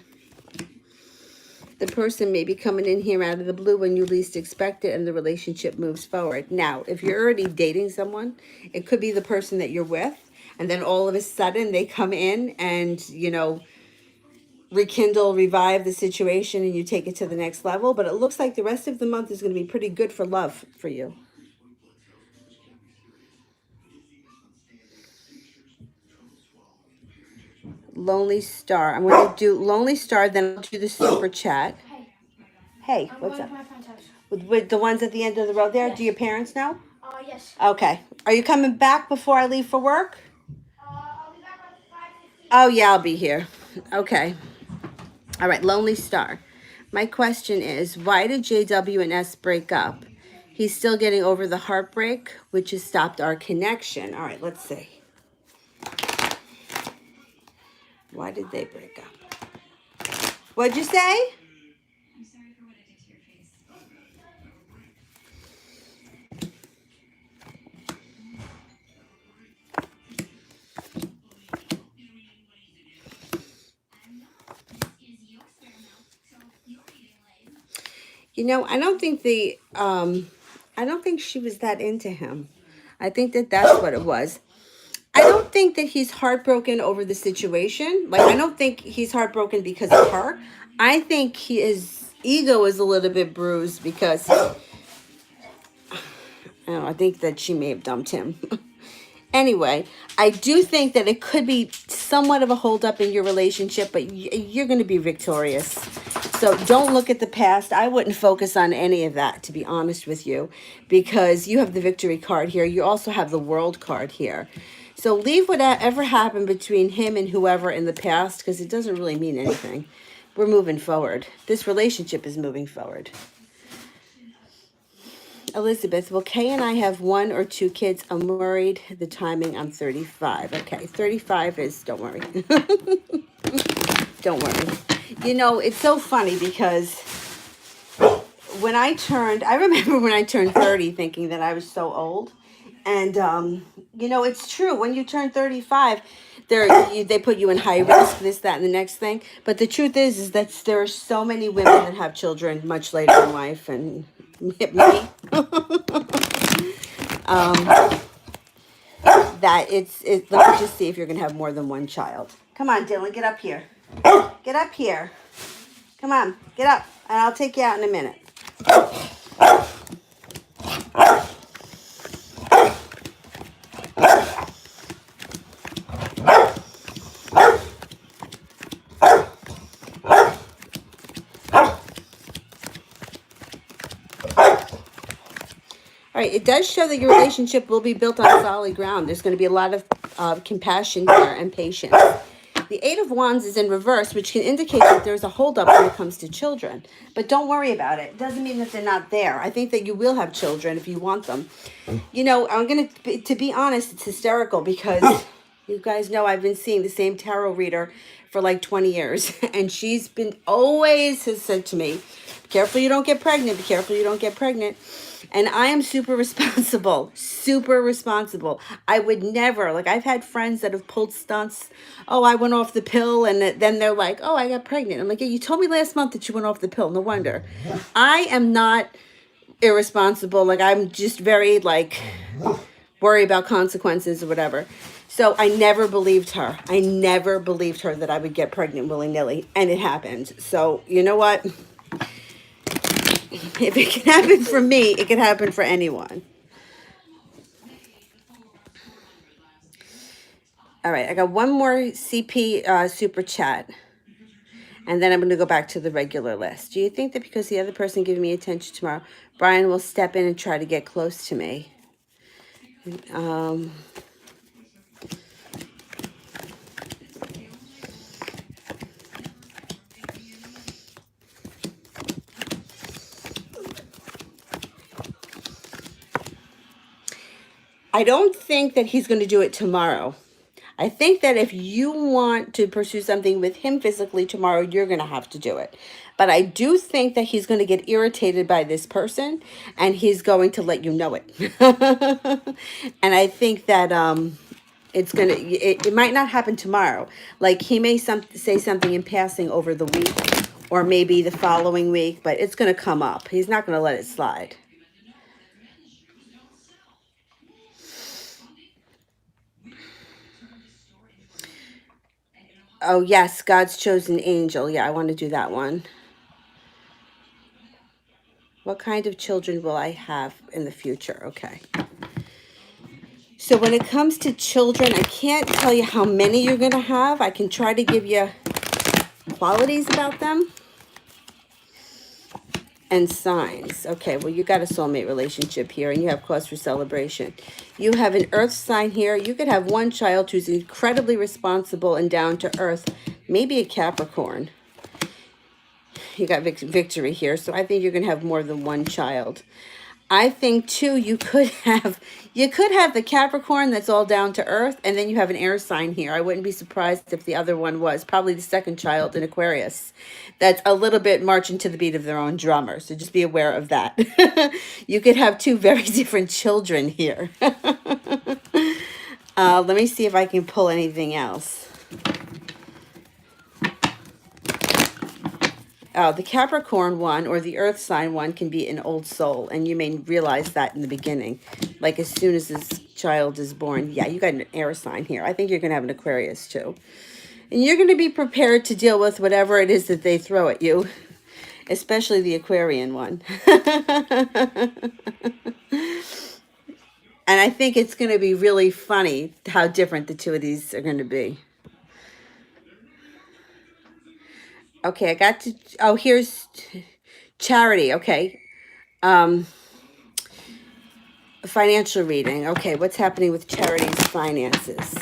The person may be coming in here out of the blue when you least expect it, and the relationship moves forward. Now, if you're already dating someone, it could be the person that you're with, and then all of a sudden they come in and, you know, rekindle, revive the situation, and you take it to the next level. But it looks like the rest of the month is going to be pretty good for love for you. Lonely Star. I'm going to do Lonely Star, then I'll do the super chat. Hey, I'm what's going up? to my friend's house. With the ones at the end of the road there? Yes. Do your parents know? Yes. Okay. Are you coming back before I leave for work? I'll be back at 5:15. Oh, yeah, I'll be here. Okay. All right, Lonely Star. My question is, why did JW and S break up? He's still getting over the heartbreak, which has stopped our connection. All right, let's see. Why did they break up? What'd you say? You know, I don't think I don't think she was that into him. I think that that's what it was. I don't think that he's heartbroken over the situation. Like, I don't think he's heartbroken because of her. I think his ego is a little bit bruised because I don't know, I think that she may have dumped him. Anyway, I do think that it could be somewhat of a holdup in your relationship, but you're going to be victorious. So don't look at the past. I wouldn't focus on any of that, to be honest with you, because you have the victory card here. You also have the world card here. So leave whatever happened between him and whoever in the past, because it doesn't really mean anything. We're moving forward. This relationship is moving forward. Elizabeth, well, Kay and I have 1 or 2 kids. I'm worried. The timing, I'm 35. Okay, 35 is, don't worry. Don't worry. You know, it's so funny because I remember when I turned 30 thinking that I was so old. And, you know, it's true. When you turn 35, they put you in high risk, this, that, and the next thing. But the truth is that there are so many women that have children much later in life, and me, that let me just see if you're going to have more than one child. Come on, Dylan, get up here. Get up here. Come on, get up, and I'll take you out in a minute. All right, it does show that your relationship will be built on solid ground. There's going to be a lot of compassion here and patience. The 8 of Wands is in reverse, which can indicate that there's a holdup when it comes to children. But don't worry about it. It doesn't mean that they're not there. I think that you will have children if you want them. You know, to be honest, it's hysterical because you guys know I've been seeing the same tarot reader for like 20 years. And she's been always has said to me, be careful you don't get pregnant. Be careful you don't get pregnant. And I am super responsible, super responsible. I would never, like I've had friends that have pulled stunts. Oh, I went off the pill. And then they're like, oh, I got pregnant. I'm like, yeah, you told me last month that you went off the pill. No wonder. I am not irresponsible. Like I'm just very like worry about consequences or whatever. So I never believed her. I never believed her that I would get pregnant willy-nilly. And it happened. So you know what? If it can happen for me, it can happen for anyone. All right, I got one more CP super chat. And then I'm going to go back to the regular list. Do you think that because the other person giving me attention tomorrow, Brian will step in and try to get close to me? I don't think that he's going to do it tomorrow. I think that if you want to pursue something with him physically tomorrow, you're going to have to do it. But I do think that he's going to get irritated by this person and he's going to let you know it. And I think that it might not happen tomorrow. Like he may say something in passing over the week or maybe the following week, but it's going to come up. He's not going to let it slide. Oh, yes, God's chosen angel. Yeah, I want to do that one. What kind of children will I have in the future? Okay. So when it comes to children, I can't tell you how many you're going to have. I can try to give you qualities about them and signs. Okay, well, you got a soulmate relationship here, and you have cause for celebration. You have an earth sign here. You could have one child who's incredibly responsible and down to earth, maybe a Capricorn. You got victory here, so I think you're going to have more than one child. I think too you could have the Capricorn that's all down to earth, and then you have an air sign here. I wouldn't be surprised if the other one was probably the second child in Aquarius. That's a little bit marching to the beat of their own drummer. So just be aware of that. You could have two very different children here. Let me see if I can pull anything else. The Capricorn one or the Earth sign one can be an old soul, and you may realize that in the beginning. Like as soon as this child is born, yeah, you got an air sign here. I think you're going to have an Aquarius too. And you're going to be prepared to deal with whatever it is that they throw at you, especially the Aquarian one. And I think it's going to be really funny how different the two of these are going to be. Okay, I got to, oh, here's Charity. Okay. Financial reading. Okay, what's happening with Charity's finances?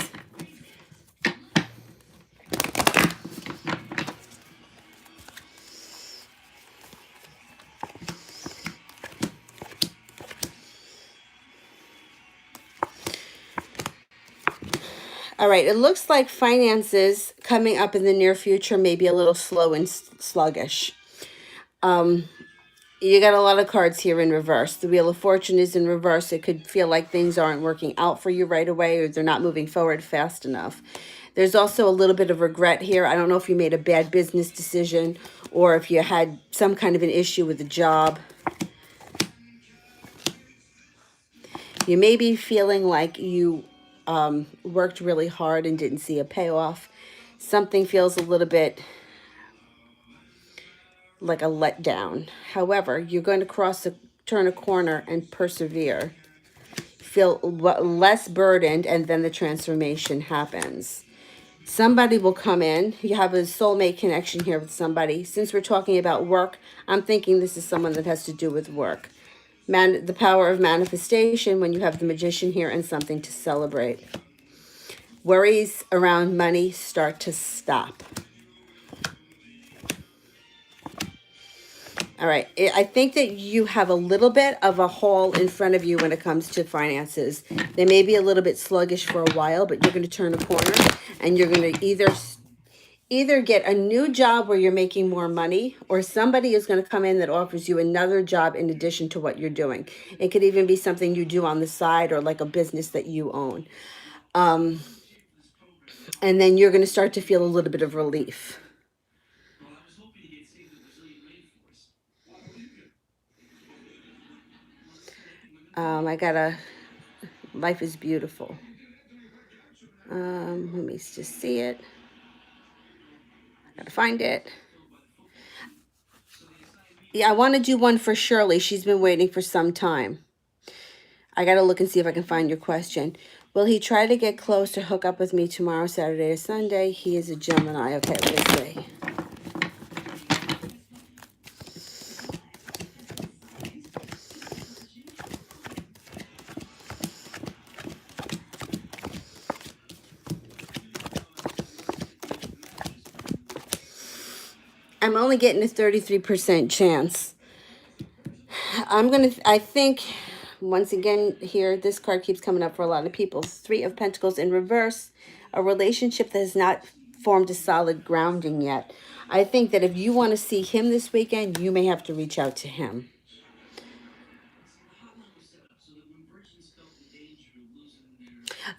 All right, it looks like finances coming up in the near future may be a little slow and sluggish. You got a lot of cards here in reverse. The Wheel of Fortune is in reverse. It could feel like things aren't working out for you right away, or they're not moving forward fast enough. There's also a little bit of regret here. I don't know if you made a bad business decision or if you had some kind of an issue with the job. You may be feeling like you worked really hard and didn't see a payoff. Something feels a little bit like a letdown. However, you're going to turn a corner and persevere. Feel less burdened, and then the transformation happens. Somebody will come in. You have a soulmate connection here with somebody. Since we're talking about work, I'm thinking this is someone that has to do with work. The power of manifestation when you have the Magician here and something to celebrate. Worries around money start to stop. All right. I think that you have a little bit of a hole in front of you when it comes to finances. They may be a little bit sluggish for a while, but you're going to turn a corner and you're going to either get a new job where you're making more money, or somebody is going to come in that offers you another job in addition to what you're doing. It could even be something you do on the side or like a business that you own. And then you're going to start to feel a little bit of relief. I got life is beautiful. Let me just see it. I gotta find it. Yeah, I want to do one for Shirley. She's been waiting for some time. I gotta look and see if I can find your question. Will he try to get close to hook up with me tomorrow, Saturday, or Sunday? He is a Gemini. Okay, let's see. I'm only getting a 33% chance. I think, once again, here, this card keeps coming up for a lot of people. Three of Pentacles in reverse, a relationship that has not formed a solid grounding yet. I think that if you want to see him this weekend, you may have to reach out to him.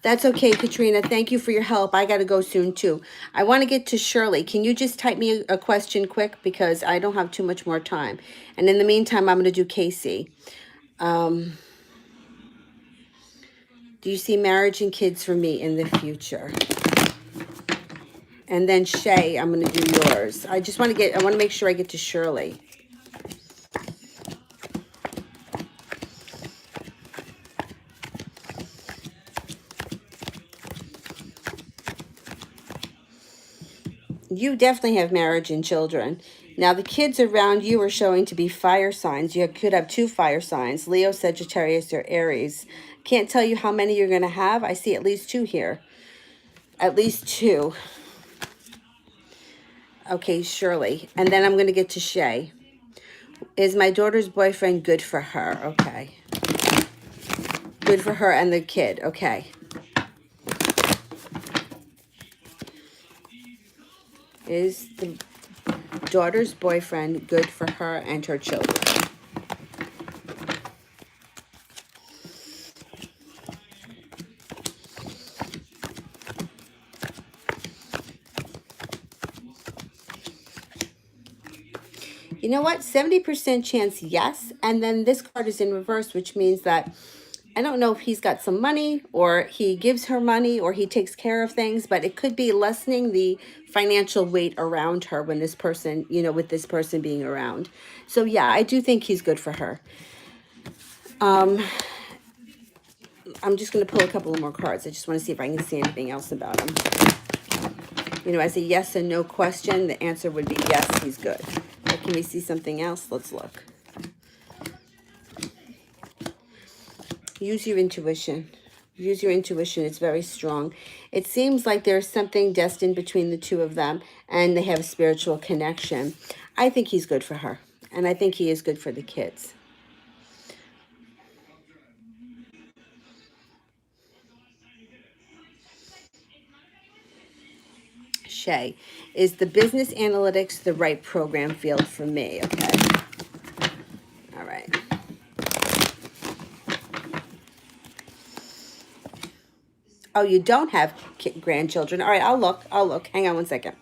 That's okay, Katrina. Thank you for your help. I got to go soon too. I want to get to Shirley. Can you just type me a question quick because I don't have too much more time. And in the meantime, I'm going to do Casey. Do you see marriage and kids for me in the future? And then Shay, I'm going to do yours. I want to make sure I get to Shirley. You definitely have marriage and children. Now, the kids around you are showing to be fire signs. You could have 2 fire signs, Leo, Sagittarius, or Aries. Can't tell you how many you're going to have. I see at least 2 here. At least 2. Okay, Shirley. And then I'm going to get to Shay. Is my daughter's boyfriend good for her? Okay. Good for her and the kid. Okay. Is the daughter's boyfriend good for her and her children? You know what? 70% chance yes. And then this card is in reverse, which means that I don't know if he's got some money or he gives her money or he takes care of things, but it could be lessening the financial weight around her when this person, with this person being around. So yeah, I do think he's good for her. I'm just going to pull a couple of more cards. I just want to see if I can see anything else about him. As a yes and no question, the answer would be yes, he's good. But can we see something else? Let's look. Use your intuition. Use your intuition. It's very strong. It seems like there's something destined between the two of them and they have a spiritual connection. I think he's good for her. And I think he is good for the kids. Shay, is the business analytics the right program field for me? Okay. All right. Oh, you don't have grandchildren. All right, I'll look. Hang on one second.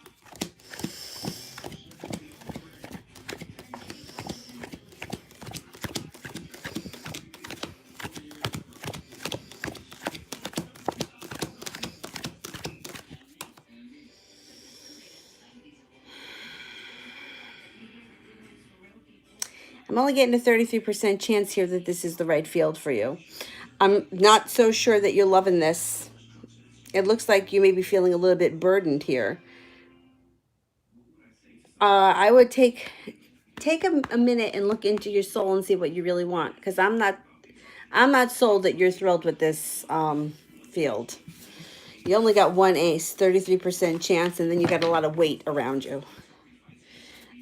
I'm only getting a 33% chance here that this is the right field for you. I'm not so sure that you're loving this. It looks like you may be feeling a little bit burdened here. I would take a minute and look into your soul and see what you really want, because I'm not sold that you're thrilled with this field. You only got 1 ace, 33% chance, and then you got a lot of weight around you.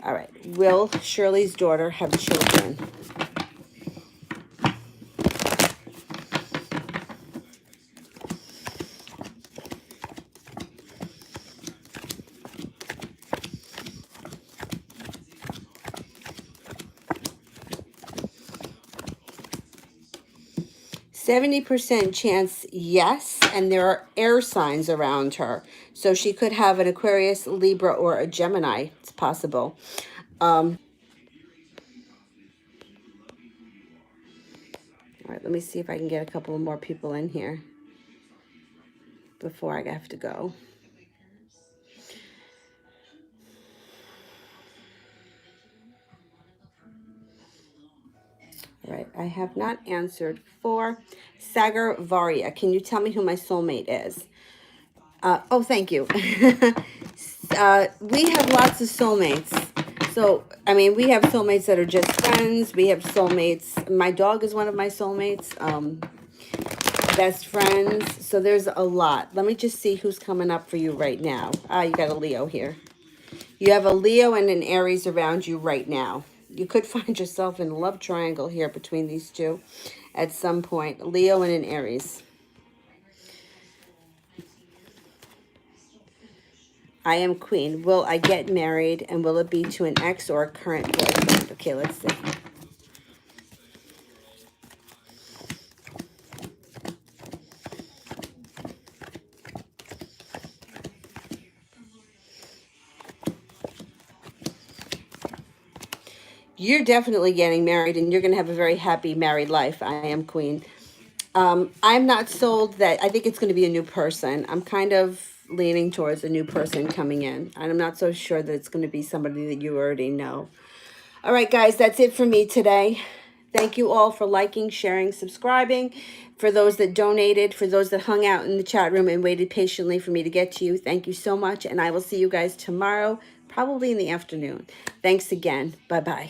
All right. Will Shirley's daughter have children? 70% chance yes, and there are air signs around her. So she could have an Aquarius, Libra, or a Gemini. It's possible. All right, let me see if I can get a couple more people in here before I have to go. All right, I have not answered for Sagar Varia. Can you tell me who my soulmate is? Oh, thank you. We have lots of soulmates. So, we have soulmates that are just friends. We have soulmates. My dog is one of my soulmates. Best friends. So there's a lot. Let me just see who's coming up for you right now. You got a Leo here. You have a Leo and an Aries around you right now. You could find yourself in a love triangle here between these two at some point. Leo and an Aries. I am queen. Will I get married, and will it be to an ex or a current boyfriend? Okay, let's see. You're definitely getting married and you're going to have a very happy married life. I am Queen. I'm not sold that I think it's going to be a new person. I'm kind of leaning towards a new person coming in. And I'm not so sure that it's going to be somebody that you already know. All right, guys, that's it for me today. Thank you all for liking, sharing, subscribing. For those that donated, for those that hung out in the chat room and waited patiently for me to get to you, thank you so much. And I will see you guys tomorrow, probably in the afternoon. Thanks again. Bye-bye.